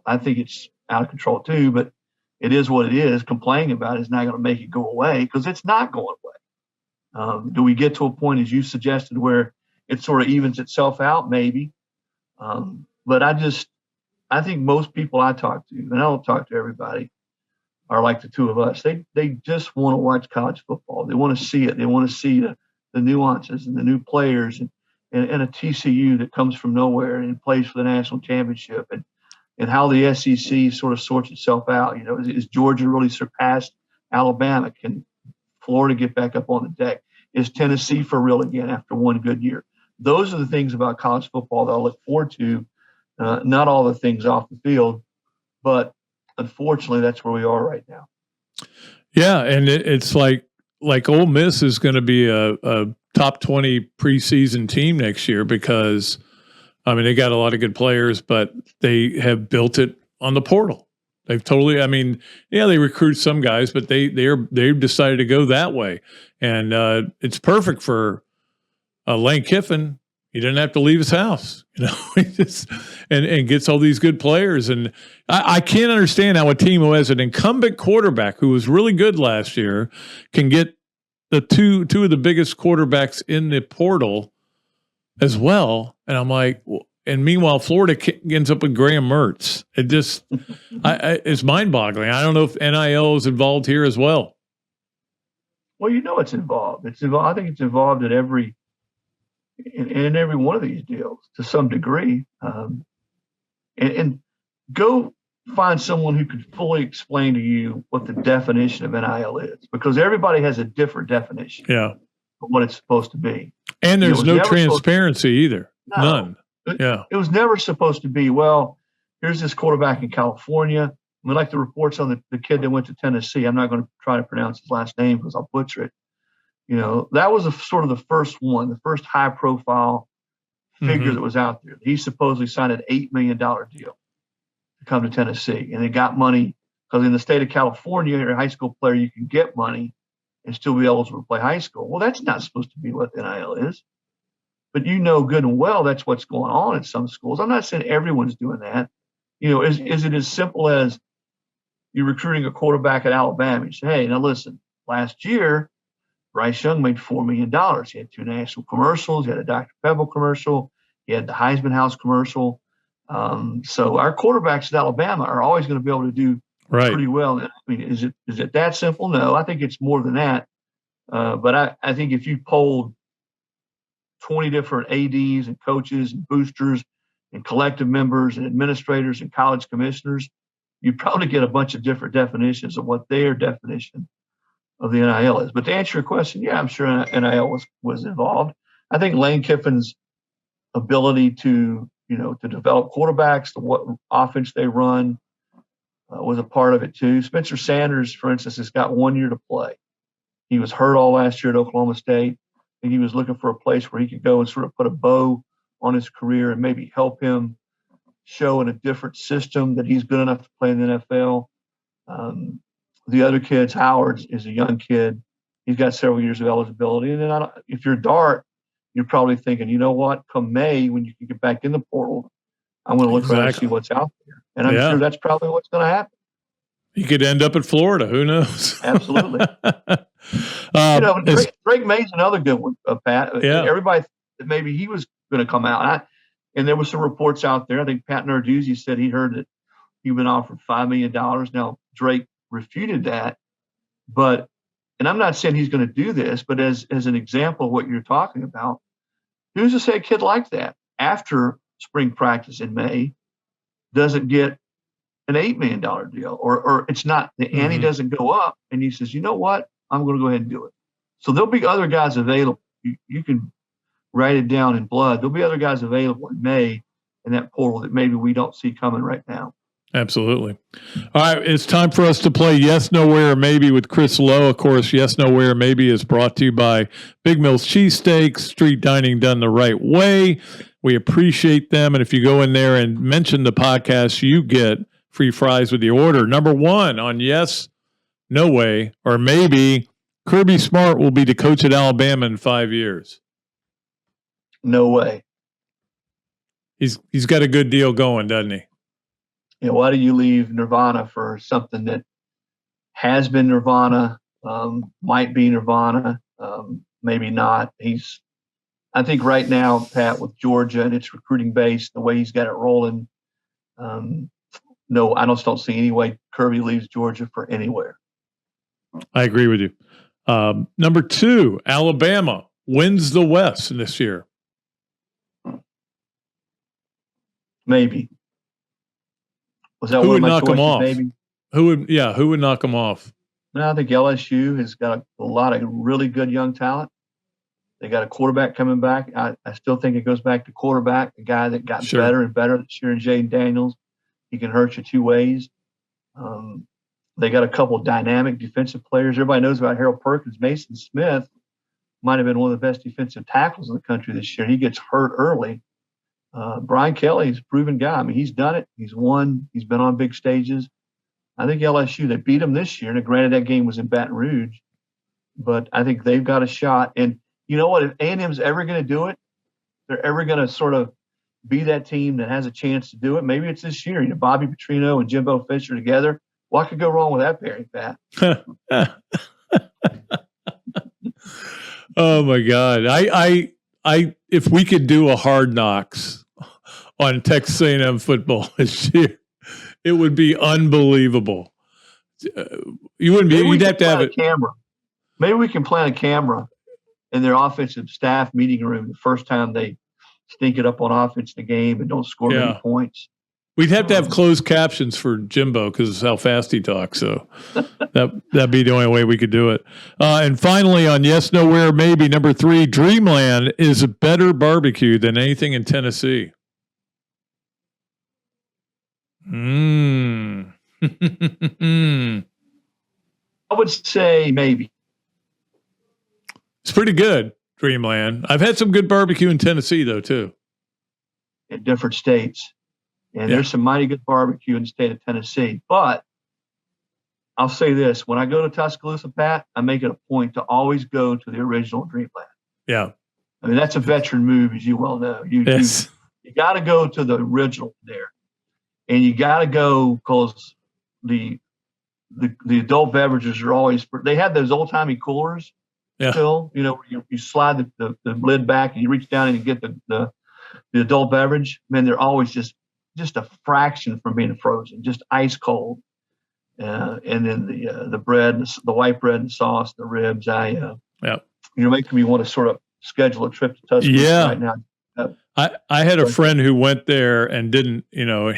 [SPEAKER 11] I think it's out of control too, but it is what it is. Complaining about it is not going to make it go away because it's not going away. Do we get to a point, as you suggested, where it sort of evens itself out? Maybe. But I think most people I talk to, and I don't talk to everybody, are like the two of us. They just want to watch college football. They want to see it. They want to see the nuances and the new players and a TCU that comes from nowhere and plays for the national championship and how the SEC sort of sorts itself out. Is Georgia really surpassed Alabama? Can Florida get back up on the deck? Is Tennessee for real again after one good year? Those are the things about college football that I look forward to. Not all the things off the field, but unfortunately, that's where we are right now.
[SPEAKER 1] Yeah, and it's like Ole Miss is going to be a top 20 preseason team next year because, I mean, they got a lot of good players, but they have built it on the portal. They've totally, I mean, yeah, they recruit some guys, but they've decided to go that way, and it's perfect for Lane Kiffin. He didn't have to leave his house, he just and gets all these good players. And I can't understand how a team who has an incumbent quarterback who was really good last year can get the two of the biggest quarterbacks in the portal as well. And I'm like, and meanwhile, Florida ends up with Graham Mertz. It just, it's mind-boggling. I don't know if NIL is involved here as well.
[SPEAKER 11] Well, it's involved. I think it's involved in every one of these deals to some degree. And go find someone who could fully explain to you what the definition of NIL is, because everybody has a different definition of what it's supposed to be.
[SPEAKER 1] And there's no transparency either.
[SPEAKER 11] No.
[SPEAKER 1] None.
[SPEAKER 11] It was never supposed to be, well, here's this quarterback in California. I mean, like the reports on the kid that went to Tennessee. I'm not going to try to pronounce his last name because I'll butcher it. That was sort of the first one, the first high-profile figure that was out there. He supposedly signed an $8 million deal to come to Tennessee, and they got money because in the state of California, you're a high school player, you can get money and still be eligible to play high school. Well, that's not supposed to be what NIL is. But good and well that's what's going on in some schools. I'm not saying everyone's doing that. Is it as simple as you're recruiting a quarterback at Alabama? You say, hey, now listen, last year, Bryce Young made $4 million. He had 2 national commercials. He had a Dr. Pebble commercial. He had the Heisman House commercial. So our quarterbacks at Alabama are always going to be able to do pretty well. I mean, is it that simple? No, I think it's more than that. But I think if you polled 20 different ADs and coaches and boosters and collective members and administrators and college commissioners, you'd probably get a bunch of different definitions of what their definition of the NIL is. But to answer your question, yeah, I'm sure NIL was involved. I think Lane Kiffin's ability to develop quarterbacks, to what offense they run, was a part of it too. Spencer Sanders, for instance, has got 1 year to play. He was hurt all last year at Oklahoma State. And he was looking for a place where he could go and sort of put a bow on his career and maybe help him show in a different system that he's good enough to play in the NFL. The other kid, Howard, is a young kid. He's got several years of eligibility. And then if you're Dart, you're probably thinking, you know what, come May, when you can get back in the portal, I'm going to look around and see what's out there. And I'm sure that's probably what's going to happen.
[SPEAKER 1] He could end up at Florida. Who knows?
[SPEAKER 11] Absolutely. Drake May's another good one, Pat.
[SPEAKER 1] Yeah.
[SPEAKER 11] Everybody thought maybe he was going to come out. And there was some reports out there. I think Pat Narduzzi said he heard that he'd been offered $5 million. Now, Drake refuted that. And I'm not saying he's going to do this, but as an example of what you're talking about, who's to say a kid like that after spring practice in May doesn't get an $8 million deal, or it's not, the ante doesn't go up, and he says, you know what, I'm going to go ahead and do it. So there'll be other guys available. You can write it down in blood. There'll be other guys available in May in that portal that maybe we don't see coming right now.
[SPEAKER 1] Absolutely. All right, it's time for us to play Yes, Nowhere, Maybe with Chris Lowe. Of course, Yes, Nowhere, Maybe is brought to you by Big Mills Cheesesteak, street dining done the right way. We appreciate them, and if you go in there and mention the podcast, you get free fries with the order. Number 1 on Yes, No Way, or Maybe, Kirby Smart will be the coach at Alabama in 5 years.
[SPEAKER 11] No way.
[SPEAKER 1] He's got a good deal going, doesn't he?
[SPEAKER 11] Why do you leave Nirvana for something that has been Nirvana, might be Nirvana, maybe not? I think right now, Pat, with Georgia and its recruiting base, the way he's got it rolling, no, I just don't see any way Kirby leaves Georgia for anywhere.
[SPEAKER 1] I agree with you. Number 2, Alabama wins the West this year.
[SPEAKER 11] Maybe. Was that
[SPEAKER 1] who
[SPEAKER 11] one
[SPEAKER 1] would
[SPEAKER 11] of my
[SPEAKER 1] knock them off?
[SPEAKER 11] Maybe.
[SPEAKER 1] Who would knock them off?
[SPEAKER 11] No, I think LSU has got a lot of really good young talent. They got a quarterback coming back. I still think it goes back to quarterback, the guy that got better and better this year in Jaden Daniels. He can hurt you 2 ways. They got a couple of dynamic defensive players. Everybody knows about Harold Perkins. Mason Smith might have been one of the best defensive tackles in the country this year. He gets hurt early. Brian Kelly is a proven guy. I mean, he's done it. He's won. He's been on big stages. I think LSU, they beat them this year. And granted, that game was in Baton Rouge. But I think they've got a shot. And you know what? If A&M's ever going to do it, they're ever going to sort of be that team that has a chance to do it, maybe it's this year. Bobby Petrino and Jimbo Fisher together. What could go wrong with that pairing, Pat?
[SPEAKER 1] Oh, my God. I if we could do a Hard Knocks on Texas A&M football this year, it would be unbelievable. You wouldn't be. You'd have to have a
[SPEAKER 11] camera. Maybe we can plant a camera in their offensive staff meeting room the first time they stink it up on offense in the game and don't score many points.
[SPEAKER 1] We'd have to have closed captions for Jimbo because of how fast he talks. So that'd be the only way we could do it. And finally, on Yes, Nowhere, Maybe, number 3, Dreamland is a better barbecue than anything in Tennessee.
[SPEAKER 11] I would say maybe.
[SPEAKER 1] It's pretty good, Dreamland. I've had some good barbecue in Tennessee, though, too.
[SPEAKER 11] In different states. And there's some mighty good barbecue in the state of Tennessee. But I'll say this. When I go to Tuscaloosa, Pat, I make it a point to always go to the original Dreamland.
[SPEAKER 1] Yeah.
[SPEAKER 11] I mean, that's a veteran move, as you well know. You got to go to the original there. And you got to go because the adult beverages are always – they have those old-timey coolers still, you know, where you slide the lid back and you reach down and you get the adult beverage. Man, they're always just a fraction from being frozen, just ice cold. And then the bread, the white bread and sauce, the ribs. You're making me want to sort of schedule a trip to Tuscaloosa right now.
[SPEAKER 1] I had a friend who went there and didn't, you know,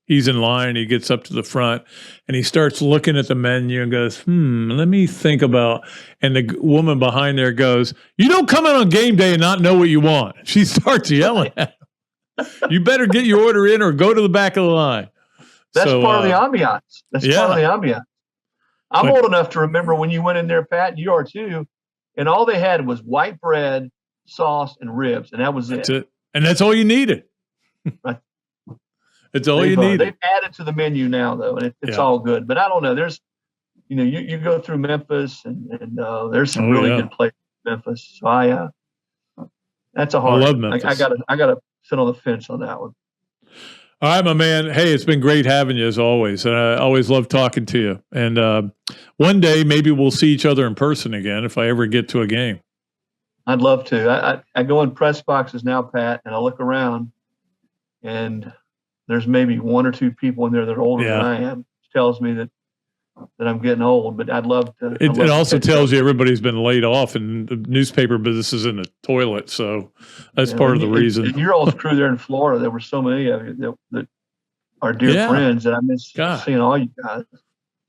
[SPEAKER 1] he's in line, he gets up to the front and he starts looking at the menu and goes, let me think about, and the woman behind there goes, you don't come in on game day and not know what you want. She starts yelling at him. You better get your order in or go to the back of the line.
[SPEAKER 11] That's part of the ambiance. That's part of the ambiance. I'm old enough to remember when you went in there, Pat, you are too, and all they had was white bread, sauce, and ribs, and that was it.
[SPEAKER 1] That's it. And that's all you needed.
[SPEAKER 11] Right.
[SPEAKER 1] It's all you needed.
[SPEAKER 11] They've added to the menu now, though, and it's all good. But I don't know. There's, you know, you go through Memphis, and there's some really good places in Memphis. So that's a hard.
[SPEAKER 1] I love Memphis.
[SPEAKER 11] I gotta sit on the fence on that one.
[SPEAKER 1] All right, my man. Hey, it's been great having you as always. And I always love talking to you. And one day maybe we'll see each other in person again if I ever get to a game.
[SPEAKER 11] I'd love to. I go in press boxes now, Pat, and I look around, and there's maybe one or two people in there that are older than I am. It tells me that I'm getting old, but I'd love to.
[SPEAKER 1] It also tells you everybody's been laid off and the newspaper business is in the toilet. So that's part of the reason.
[SPEAKER 11] In your old crew there in Florida, there were so many of you that are dear friends that I miss seeing all you guys.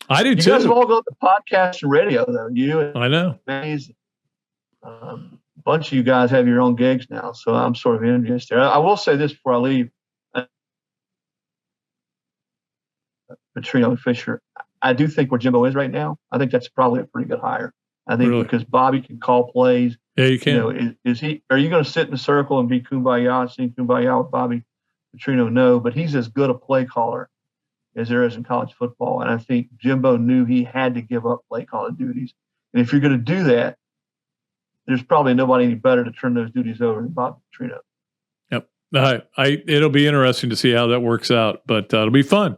[SPEAKER 1] I do too.
[SPEAKER 11] You guys have all got the podcast and radio, though.
[SPEAKER 1] I know.
[SPEAKER 11] Amazing. A bunch of you guys have your own gigs now, so I'm sort of envious there. I will say this before I leave. Petrino and Fisher, I do think where Jimbo is right now, I think that's probably a pretty good hire. I think because Bobby can call plays.
[SPEAKER 1] Yeah, you can.
[SPEAKER 11] You know, is he? Are you going to sit in the circle and be kumbaya, sing kumbaya with Bobby Petrino? No, but he's as good a play caller as there is in college football. And I think Jimbo knew he had to give up play calling duties. And if you're going to do that, there's probably nobody any better to turn those duties over than Bobby Petrino.
[SPEAKER 1] Yep. It'll be interesting to see how that works out, but it'll be fun.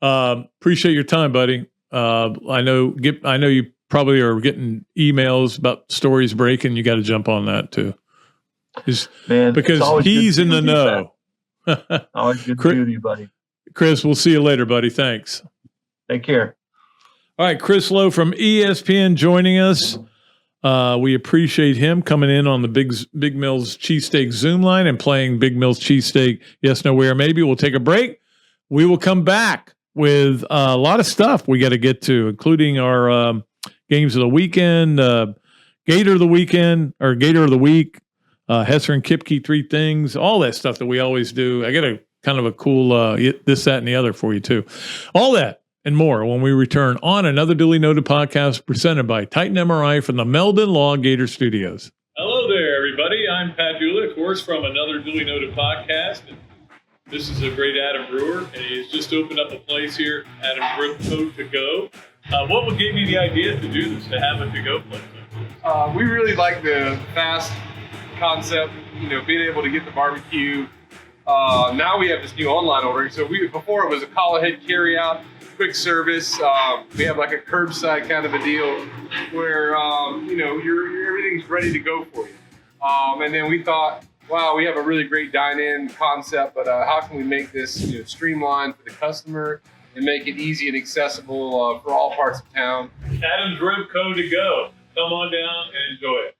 [SPEAKER 1] Appreciate your time, buddy. I know you probably are getting emails about stories breaking. You got to jump on that too. Because he's in the know.
[SPEAKER 11] Always good to be with you, buddy.
[SPEAKER 1] Chris, we'll see you later, buddy. Thanks.
[SPEAKER 11] Take care.
[SPEAKER 1] All right, Chris Lowe from ESPN joining us. We appreciate him coming in on the Big Mills Cheesesteak Zoom line and playing Big Mills Cheesesteak Yes, No, Where, Maybe. We'll take a break. We will come back with a lot of stuff we got to get to, including our games of the weekend, Gator of the weekend, or Gator of the week, Hesser and Kipke, 3 things, all that stuff that we always do. I got a kind of a cool this, that, and the other for you too. All that and more when we return on another Dooley Noted podcast presented by Titan MRI from the Meldon Law Gator Studios. Hello there, everybody. I'm Pat Dooley, of course, from another Dooley Noted podcast. This is a great Adam Brewer, and he's just opened up a place here, Adam Brewer To Go. What would give you the idea to do this, to have a to-go place?
[SPEAKER 2] We really like the fast concept, being able to get the barbecue. Now we have this new online ordering. So before it was a call ahead carry out, quick service. We have like a curbside kind of a deal where, everything's ready to go for you. And then we thought, wow, we have a really great dine-in concept, but how can we make this streamlined for the customer and make it easy and accessible for all parts of town?
[SPEAKER 1] Adam's Rib Co. To Go. Come on down and enjoy it.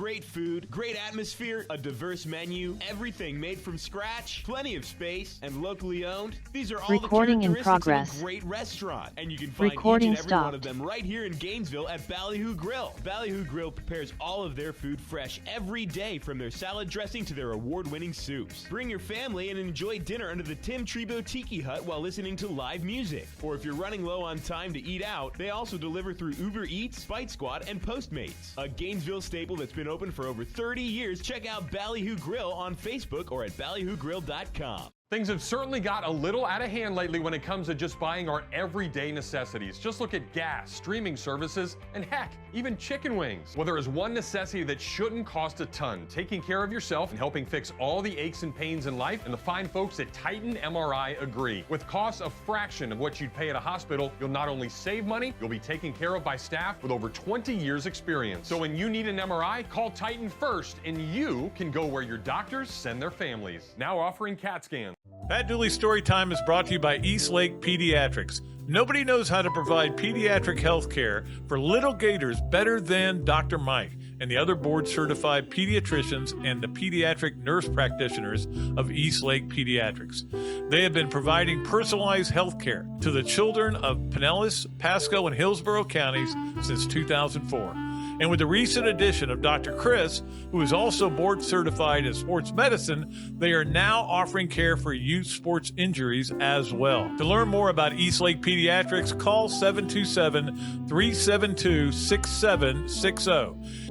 [SPEAKER 3] Great food, great atmosphere, a diverse menu, everything made from scratch, plenty of space, and locally owned. These are all
[SPEAKER 12] Recording
[SPEAKER 3] the
[SPEAKER 12] in
[SPEAKER 3] characteristics
[SPEAKER 12] progress.
[SPEAKER 3] of a great restaurant, and you can find
[SPEAKER 12] Recording
[SPEAKER 3] each and every one
[SPEAKER 12] stopped.
[SPEAKER 3] of them right here in Gainesville at Ballyhoo Grill. Ballyhoo Grill prepares all of their food fresh every day, from their salad dressing to their award-winning soups. Bring your family and enjoy dinner under the Tim Tebow Tiki Hut while listening to live music. Or if you're running low on time to eat out, they also deliver through Uber Eats, Bite Squad, and Postmates. A Gainesville staple that's been open for over 30 years. Check out Ballyhoo Grill on Facebook or at ballyhoogrill.com.
[SPEAKER 5] Things have certainly got a little out of hand lately when it comes to just buying our everyday necessities. Just look at gas, streaming services, and heck, even chicken wings. Well, there is one necessity that shouldn't cost a ton: taking care of yourself and helping fix all the aches and pains in life, and the fine folks at Titan MRI agree. With costs a fraction of what you'd pay at a hospital, you'll not only save money, you'll be taken care of by staff with over 20 years experience. So when you need an MRI, call Titan first, and you can go where your doctors send their families. Now offering CAT scans.
[SPEAKER 1] Pat Dooley Storytime is brought to you by Eastlake Pediatrics. Nobody knows how to provide pediatric health care for little Gators better than Dr. Mike and the other board-certified pediatricians and the pediatric nurse practitioners of Eastlake Pediatrics. They have been providing personalized health care to the children of Pinellas, Pasco, and Hillsborough counties since 2004. And with the recent addition of Dr. Chris, who is also board certified in sports medicine, they are now offering care for youth sports injuries as well. To learn more about Eastlake Pediatrics, call 727-372-6760.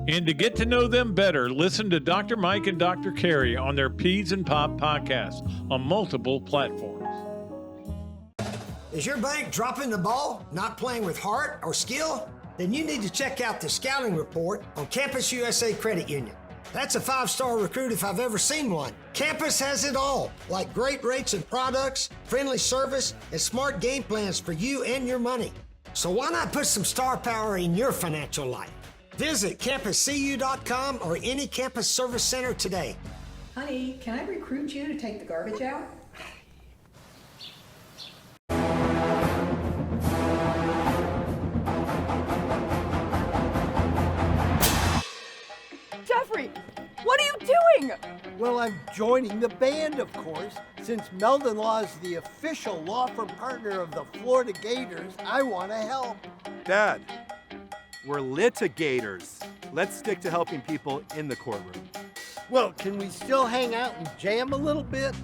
[SPEAKER 1] And to get to know them better, listen to Dr. Mike and Dr. Carey on their Peds and Pop podcast on multiple platforms.
[SPEAKER 6] Is your bank dropping the ball, not playing with heart or skill? Then you need to check out the scouting report on Campus USA Credit Union. That's a 5-star recruit if I've ever seen one. Campus has it all, like great rates and products, friendly service, and smart game plans for you and your money. So why not put some star power in your financial life? Visit campuscu.com or any campus service center today.
[SPEAKER 7] Honey, can I recruit you to take the garbage out?
[SPEAKER 8] Jeffrey, what are you doing?
[SPEAKER 9] Well, I'm joining the band, of course. Since Meldon Law is the official law firm partner of the Florida Gators, I want to help.
[SPEAKER 10] Dad, we're litigators. Let's stick to helping people in the courtroom.
[SPEAKER 9] Well, can we still hang out and jam a little bit?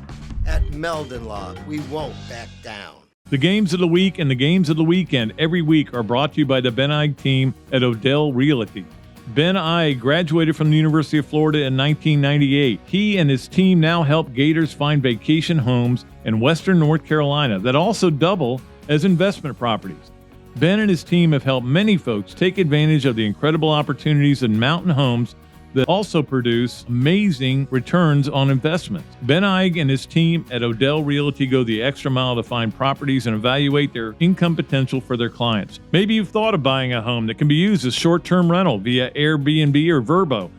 [SPEAKER 9] At Meldon Law, we won't back down.
[SPEAKER 1] The games of the week and the games of the weekend every week are brought to you by the Ben Ige team at Odell Realty. Ben Ige graduated from the University of Florida in 1998. He and his team now help Gators find vacation homes in Western North Carolina that also double as investment properties. Ben and his team have helped many folks take advantage of the incredible opportunities in mountain homes that also produce amazing returns on investments. Ben Ige and his team at Odell Realty go the extra mile to find properties and evaluate their income potential for their clients. Maybe you've thought of buying a home that can be used as short-term rental via Airbnb or Vrbo,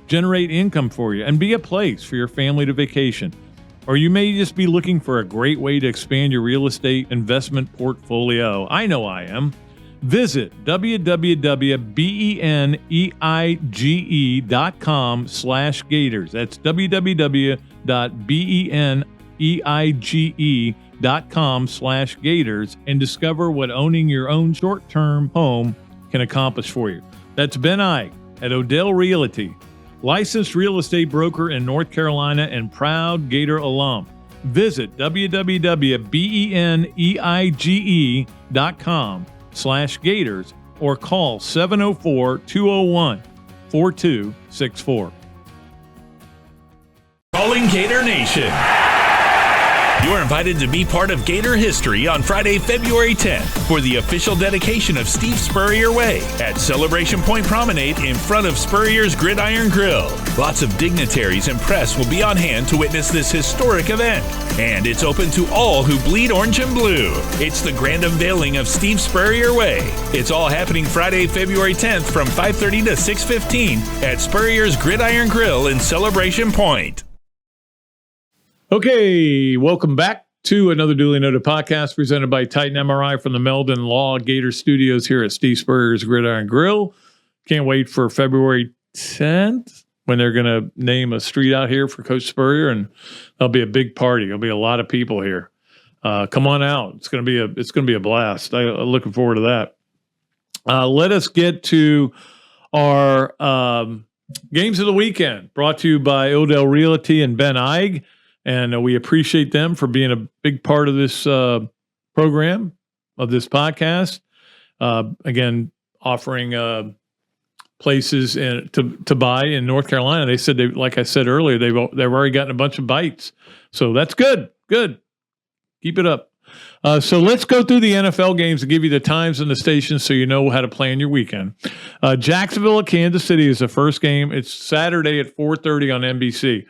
[SPEAKER 1] generate income for you, and be a place for your family to vacation. Or you may just be looking for a great way to expand your real estate investment portfolio. I know I am. Visit www.beneige.com/Gators. That's www.beneige.com/Gators and discover what owning your own short-term home can accomplish for you. That's Ben Ige at Odell Realty, licensed real estate broker in North Carolina and proud Gator alum. Visit www.beneige.com/Gators or call 704-201-4264.
[SPEAKER 4] Calling Gator Nation. You're invited to be part of Gator history on Friday, February 10th for the official dedication of Steve Spurrier Way at Celebration Point Promenade in front of Spurrier's Gridiron Grill. Lots of dignitaries and press will be on hand to witness this historic event. And it's open to all who bleed orange and blue. It's the grand unveiling of Steve Spurrier Way. It's all happening Friday, February 10th from 5:30 to 6:15 at Spurrier's Gridiron Grill in Celebration Point.
[SPEAKER 1] Okay, welcome back to another Duly Noted podcast presented by Titan MRI from the Meldon Law Gator Studios here at Steve Spurrier's Gridiron Grill. Can't wait for February 10th when they're going to name a street out here for Coach Spurrier, and there'll be a big party. There'll be a lot of people here. Come on out. It's going to be a blast. I'm looking forward to that. Let us get to our games of the weekend, brought to you by Odell Realty and Ben Eig, and we appreciate them for being a big part of this program, of this podcast. Again, offering places to buy in North Carolina. They said, like I said earlier, they've already gotten a bunch of bites. So that's good. Good. Keep it up. So let's go through the NFL games and give you the times and the stations so you know how to plan your weekend. Jacksonville at Kansas City is the first game. It's Saturday at 4:30 on NBC.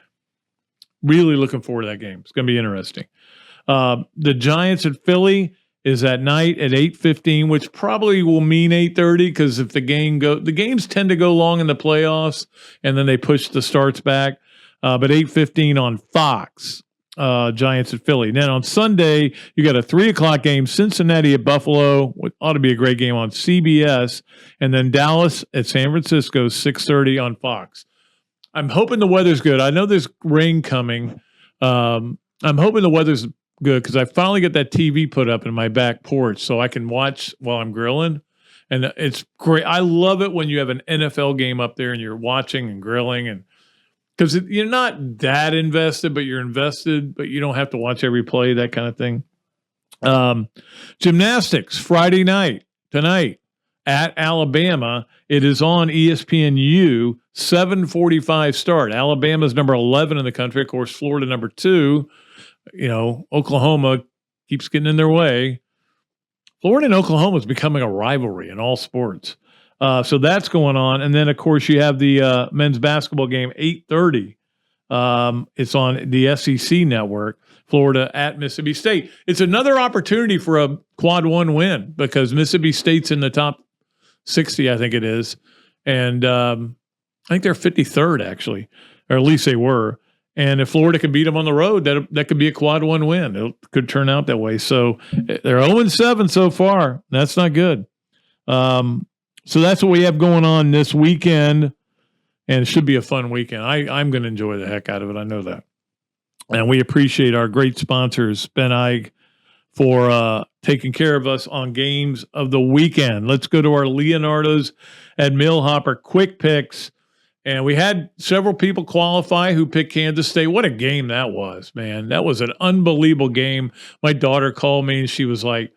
[SPEAKER 1] Really looking forward to that game. It's going to be interesting. The Giants at Philly is at night at 8:15, which probably will mean 8:30 because if the games tend to go long in the playoffs and then they push the starts back. But 8:15 on Fox. Giants at Philly. Then on Sunday, you got a 3:00 game, Cincinnati at Buffalo. Ought to be a great game on CBS. And then Dallas at San Francisco, 6:30 on Fox. I'm hoping the weather's good. I know there's rain coming. I'm hoping the weather's good because I finally got that TV put up in my back porch so I can watch while I'm grilling. And it's great. I love it when you have an NFL game up there and you're watching and grilling, and because you're not that invested, but you're invested, but you don't have to watch every play, that kind of thing. Gymnastics, Friday night, tonight, at Alabama. It is on ESPNU, 7:45 start. Alabama's number 11 in the country. Of course, Florida number 2. Oklahoma keeps getting in their way. Florida and Oklahoma is becoming a rivalry in all sports. So that's going on. And then, of course, you have the men's basketball game, 8:30. It's on the SEC network, Florida at Mississippi State. It's another opportunity for a quad one win because Mississippi State's in the top 60, I think it is. And I think they're 53rd, actually, or at least they were. And if Florida can beat them on the road, that could be a quad one win. It could turn out that way. So they're 0-7 so far. That's not good. So that's what we have going on this weekend, and it should be a fun weekend. I'm going to enjoy the heck out of it. I know that. And we appreciate our great sponsors, Ben Eig, for taking care of us on games of the weekend. Let's go to our Leonardo's at Millhopper quick picks. And we had several people qualify who picked Kansas State. What a game that was, man. That was an unbelievable game. My daughter called me, and she was like,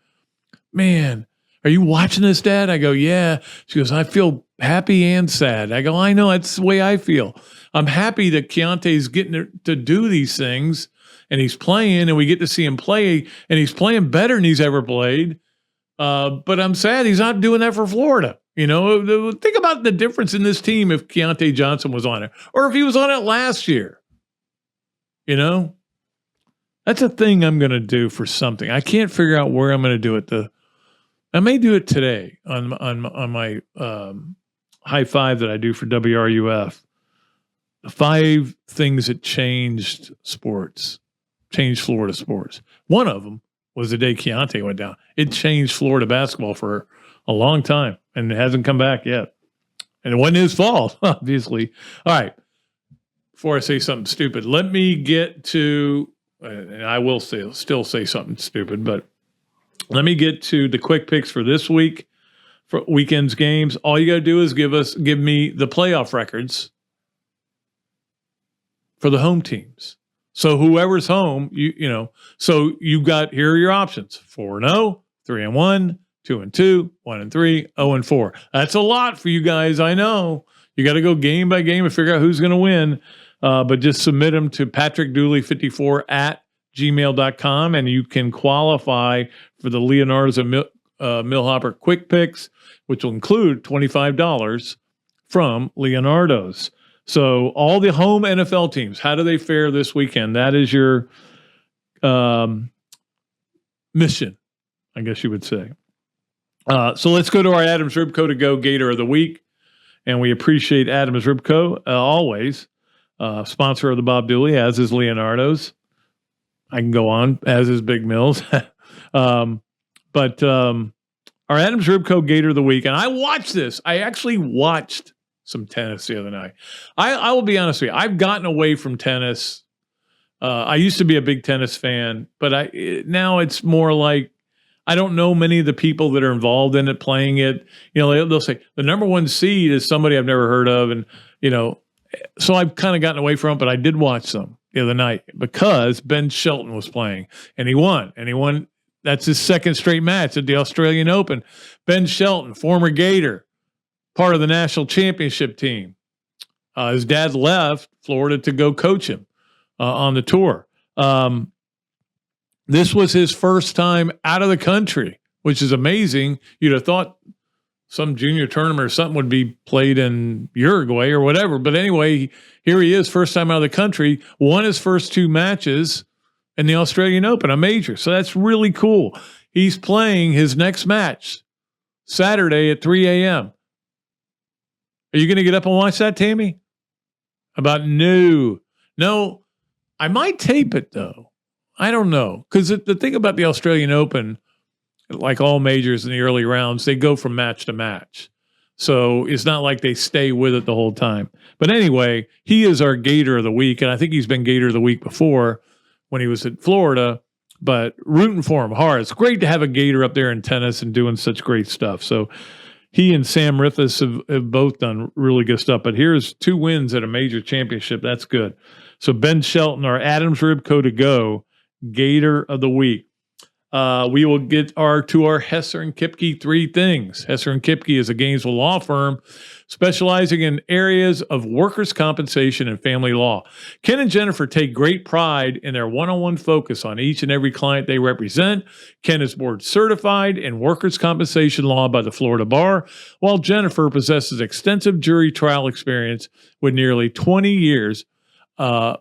[SPEAKER 1] man, are you watching this, Dad? I go, yeah. She goes, I feel happy and sad. I go, I know. That's the way I feel. I'm happy that Keontae's getting to do these things, and he's playing, and we get to see him play, and he's playing better than he's ever played. But I'm sad he's not doing that for Florida. Think about the difference in this team if Keontae Johnson was on it, or if he was on it last year. That's a thing I'm going to do for something. I can't figure out where I'm going to do it. I may do it today on my high five that I do for WRUF. The 5 things that changed Florida sports. One of them was the day Keontae went down. It changed Florida basketball for a long time, and it hasn't come back yet. And it wasn't his fault, obviously. All right. Before I say something stupid, let me get to, and I will still say something stupid, but let me get to the quick picks for this week, for weekend's games. All you got to do is give me the playoff records for the home teams. So whoever's home, so you got, here are your options: 4-0, 3-1, 2-2, 1-3, 0-4. That's a lot for you guys. I know you got to go game by game and figure out who's going to win. But just submit them to Patrick Dooley 54 at gmail.com, and you can qualify for the Leonardo's and Millhopper quick picks, which will include $25 from Leonardo's. So all the home NFL teams, how do they fare this weekend? That is your mission, I guess you would say. So let's go to our Adams Ribco to go Gator of the week. And we appreciate Adams Ribco always, sponsor of the Bob Dooley, as is Leonardo's. I can go on, as is Big Mills. But our Adams Ribco Gator of the week, and I watched this. I actually watched some tennis the other night. I will be honest with you. I've gotten away from tennis. I used to be a big tennis fan, but now it's more like I don't know many of the people that are involved in it, playing it. You know, they'll say the number one seed is somebody I've never heard of, and you know, so I've kind of gotten away from it. But I did watch some the other night because Ben Shelton was playing, and he won. That's his second straight match at the Australian Open. Ben Shelton, former Gator, part of the national championship team. His dad left Florida to go coach him on the tour. This was his first time out of the country, which is amazing. You'd have thought some junior tournament or something would be played in Uruguay or whatever. But anyway, here he is, first time out of the country, won his first two matches in the Australian Open, a major. So that's really cool. He's playing his next match Saturday at 3 a.m. Are you going to get up and watch that, Tammy? No, I might tape it though. I don't know. Because the thing about the Australian Open, like all majors in the early rounds, they go from match to match. So it's not like they stay with it the whole time. But anyway, he is our Gator of the Week. And I think he's been Gator of the Week before when he was at Florida. But rooting for him hard. It's great to have a Gator up there in tennis and doing such great stuff. So he and Sam Rithis have both done really good stuff. But here's 2 wins at a major championship. That's good. So Ben Shelton, our Adams Ribco to go, Gator of the Week. We will get to our Hesser and Kipke 3 things. Hesser and Kipke is a Gainesville law firm specializing in areas of workers' compensation and family law. Ken and Jennifer take great pride in their one-on-one focus on each and every client they represent. Ken is board certified in workers' compensation law by the Florida Bar, while Jennifer possesses extensive jury trial experience with nearly 20 years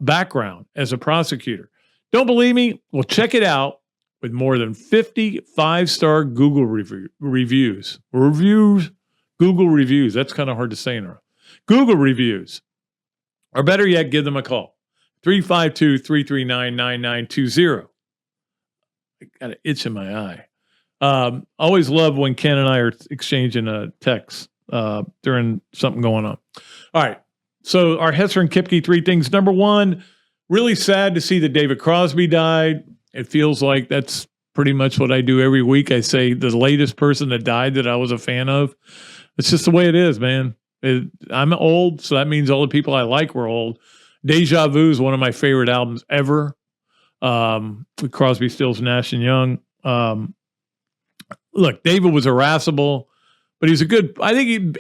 [SPEAKER 1] background as a prosecutor. Don't believe me? Well, check it out with more than 50 5-star Google reviews. Google reviews. That's kind of hard to say in a Google reviews. Or better yet, give them a call. 352-339-9920. I got an itch in my eye. Always love when Ken and I are exchanging a text during something going on. All right. So our Hesser and Kipke 3 things. Number 1, really sad to see that David Crosby died. It feels like that's pretty much what I do every week. I say the latest person that died that I was a fan of. It's just the way it is, man. I'm old, so that means all the people I like were old. Deja Vu is one of my favorite albums ever. With Crosby, Stills, Nash and Young. Look, David was irascible, but he's a good. I think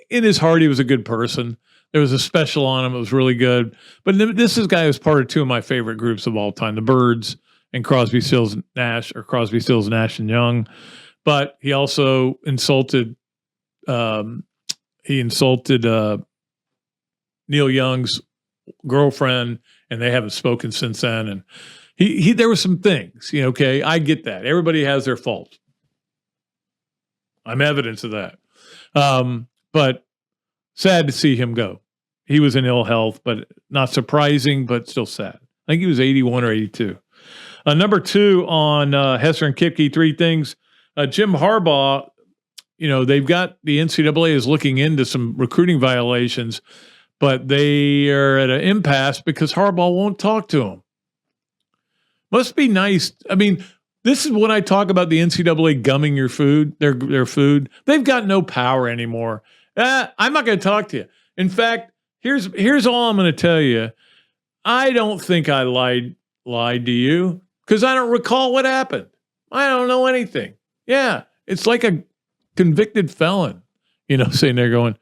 [SPEAKER 1] in his heart he was a good person. There was a special on him. It was really good. But this is a guy who's part of 2 of my favorite groups of all time, the Byrds and Crosby, Stills, Nash, or Crosby, Stills, Nash and Young. But he also insulted Neil Young's girlfriend, and they haven't spoken since then. And he there were some things, okay, I get that. Everybody has their faults. I'm evidence of that. But sad to see him go. He was in ill health, but not surprising, but still sad. I think he was 81 or 82. Number 2 on Hesser and Kipke 3 things. Jim Harbaugh, they've got the NCAA is looking into some recruiting violations, but they are at an impasse because Harbaugh won't talk to him. Must be nice. I mean, this is when I talk about the NCAA gumming your food, their food. They've got no power anymore. I'm not going to talk to you. In fact, here's all I'm going to tell you. I don't think I lied to you because I don't recall what happened. I don't know anything. Yeah, it's like a convicted felon, sitting there going,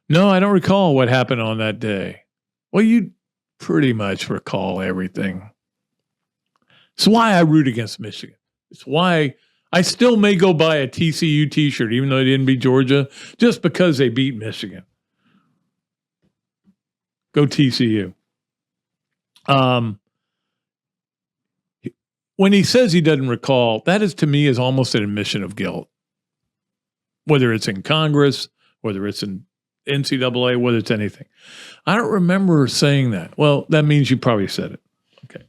[SPEAKER 1] no, I don't recall what happened on that day. Well, you pretty much recall everything. It's why I root against Michigan. It's why I still may go buy a TCU t-shirt, even though they didn't beat Georgia, just because they beat Michigan. Go TCU. When he says he doesn't recall, that is to me is almost an admission of guilt. Whether it's in Congress, whether it's in NCAA, whether it's anything. I don't remember saying that. Well, that means you probably said it. Okay.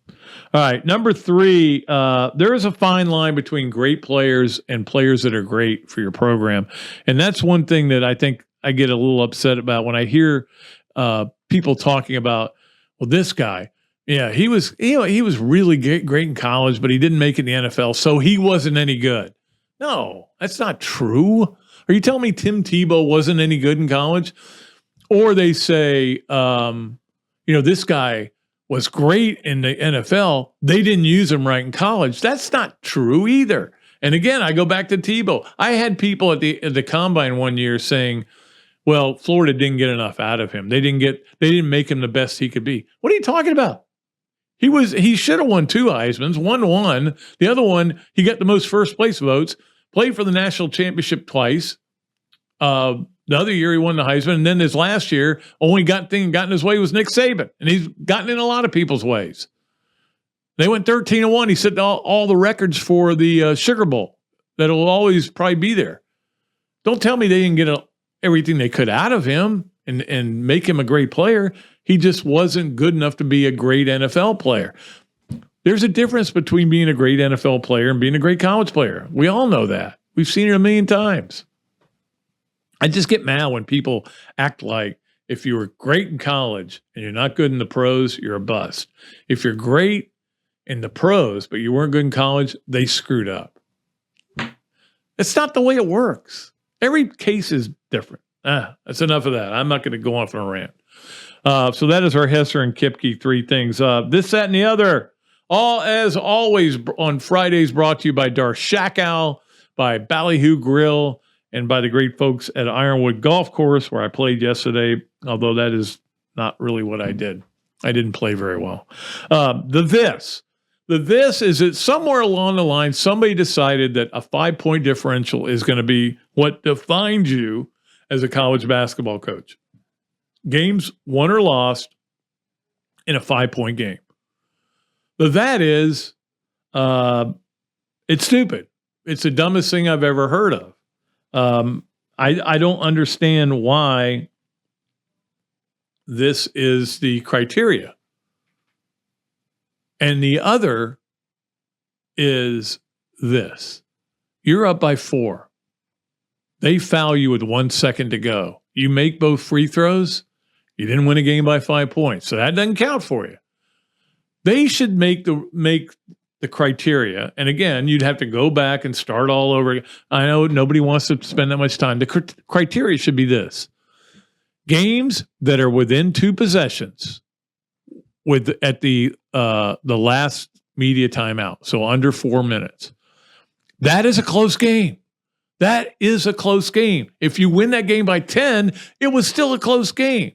[SPEAKER 1] All right. Number 3, there is a fine line between great players and players that are great for your program. And that's one thing that I think I get a little upset about when I hear people talking about, well, this guy, yeah, he was really great in college, but he didn't make it in the NFL, so he wasn't any good. No, that's not true. Are you telling me Tim Tebow wasn't any good in college? Or they say, this guy was great in the NFL. They didn't use him right in college. That's not true either. And again, I go back to Tebow. I had people at the combine one year saying, well, Florida didn't get enough out of him. They didn't make him the best he could be. What are you talking about? He should have won 2 Heismans, one. The other one, he got the most first place votes, played for the national championship twice. The other year he won the Heisman, and then his last year, only got in his way was Nick Saban, and he's gotten in a lot of people's ways. They went 13-1. He set all the records for the Sugar Bowl that'll always probably be there. Don't tell me they didn't get everything they could out of him and make him a great player. He just wasn't good enough to be a great NFL player. There's a difference between being a great NFL player and being a great college player. We all know that. We've seen it a million times. I just get mad when people act like if you were great in college and you're not good in the pros, you're a bust. If you're great in the pros, but you weren't good in college, they screwed up. It's not the way it works. Every case is different. That's enough of that. I'm not going to go off on a rant. So that is our Hesser and Kipke 3 things. This, that, and the other. All as always on Fridays, brought to you by Darshakal, by Ballyhoo Grill, and by the great folks at Ironwood Golf Course, where I played yesterday, although that is not really what I did. I didn't play very well. The this is that somewhere along the line, somebody decided that a 5-point differential is going to be what defines you as a college basketball coach. Games won or lost in a 5-point game. That is, it's stupid. It's the dumbest thing I've ever heard of. I don't understand why this is the criteria. And the other is this. You're up by 4. They foul you with 1 second to go. You make both free throws. You didn't win a game by 5 points. So that doesn't count for you. They should make the criteria. And again, you'd have to go back and start all over. I know nobody wants to spend that much time. The criteria should be this. Games that are within 2 possessions at the last media timeout, so under 4 minutes. That is a close game. That is a close game. If you win that game by 10, it was still a close game.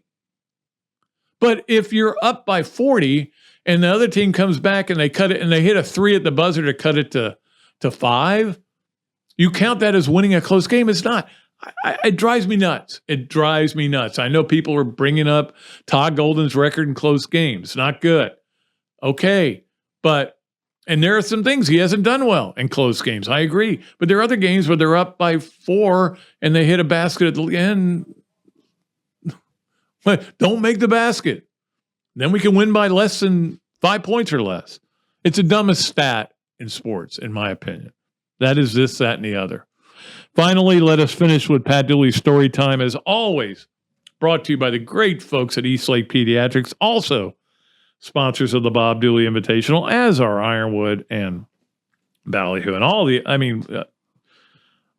[SPEAKER 1] But if you're up by 40 and the other team comes back and they cut it and they hit a 3 at the buzzer to cut it to 5, you count that as winning a close game. It's not. It drives me nuts. It drives me nuts. I know people are bringing up Todd Golden's record in close games. Not good. Okay. And there are some things he hasn't done well in close games. I agree. But there are other games where they're up by 4 and they hit a basket at the end. Don't make the basket. Then we can win by less than 5 points or less. It's the dumbest stat in sports, in my opinion. That is this, that, and the other. Finally, let us finish with Pat Dooley's story time, as always, brought to you by the great folks at Eastlake Pediatrics, also sponsors of the Bob Dooley Invitational, as are Ironwood and Ballyhoo. And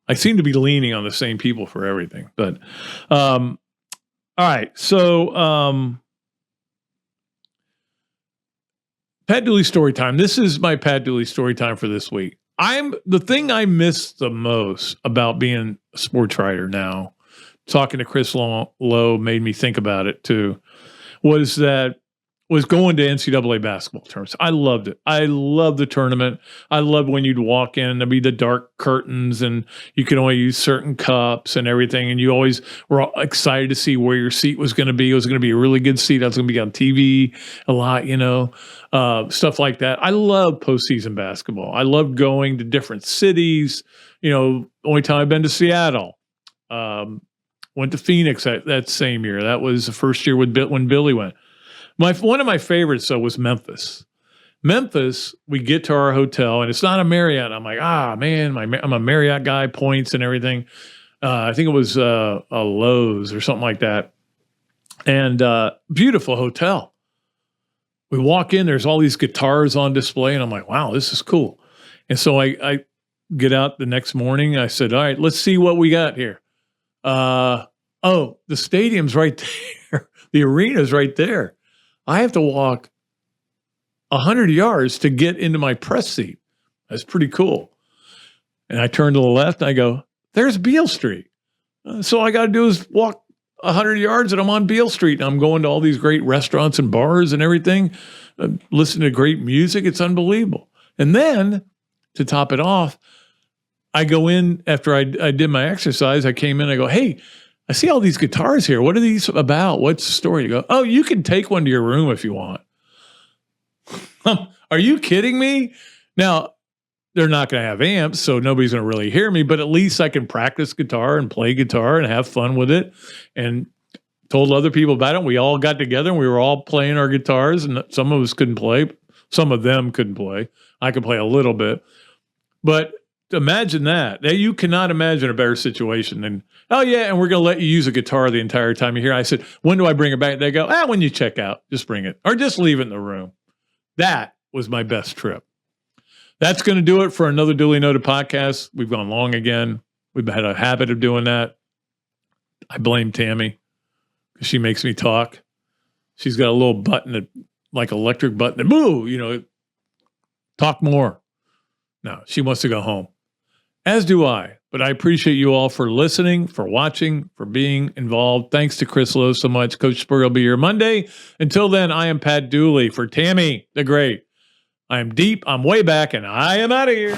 [SPEAKER 1] I seem to be leaning on the same people for everything. But, all right, so Pat Dooley story time. This is my Pat Dooley story time for this week. The thing I miss the most about being a sports writer now, talking to Chris Lowe made me think about it too, was going to NCAA basketball tournaments. I loved it. I loved the tournament. I loved when you'd walk in and there'd be the dark curtains and you could only use certain cups and everything. And you always were excited to see where your seat was going to be. It was going to be a really good seat. I was going to be on TV a lot, stuff like that. I love postseason basketball. I loved going to different cities. Only time I've been to Seattle. Went to Phoenix that same year. That was the first year when Billy went. One of my favorites, though, was Memphis. Memphis, we get to our hotel, and it's not a Marriott. I'm like, man, I'm a Marriott guy, points and everything. I think it was a Lowe's or something like that. And beautiful hotel. We walk in, there's all these guitars on display, and I'm like, wow, this is cool. And so I get out the next morning. I said, all right, let's see what we got here. Oh, the stadium's right there. The arena's right there. I have to walk 100 yards to get into my press seat. That's pretty cool. And I turn to the left and I go, there's Beale Street. So all I got to do is walk 100 yards and I'm on Beale Street. And I'm going to all these great restaurants and bars and everything, listening to great music. It's unbelievable. And then to top it off, I go in after I did my exercise. I came in, I go, hey, I see all these guitars here. What are these about? What's the story? You go, oh, you can take one to your room if you want. Are you kidding me? Now, they're not going to have amps, so nobody's going to really hear me, but at least I can practice guitar and play guitar and have fun with it. And told other people about it. We all got together and we were all playing our guitars, and some of us couldn't play. Some of them couldn't play. I could play a little bit. But imagine that. Now, you cannot imagine a better situation than, oh, yeah, and we're going to let you use a guitar the entire time you're here. I said, when do I bring it back? They go, when you check out, just bring it. Or just leave it in the room. That was my best trip. That's going to do it for another Dooley Noted podcast. We've gone long again. We've had a habit of doing that. I blame Tammy because she makes me talk. She's got a little button, that, like electric button, that, boo, talk more. No, she wants to go home. As do I. But I appreciate you all for listening, for watching, for being involved. Thanks to Chris Lowe so much. Coach Spurrier will be here Monday. Until then, I am Pat Dooley for Tammy the Great. I am deep, I'm way back, and I am out of here.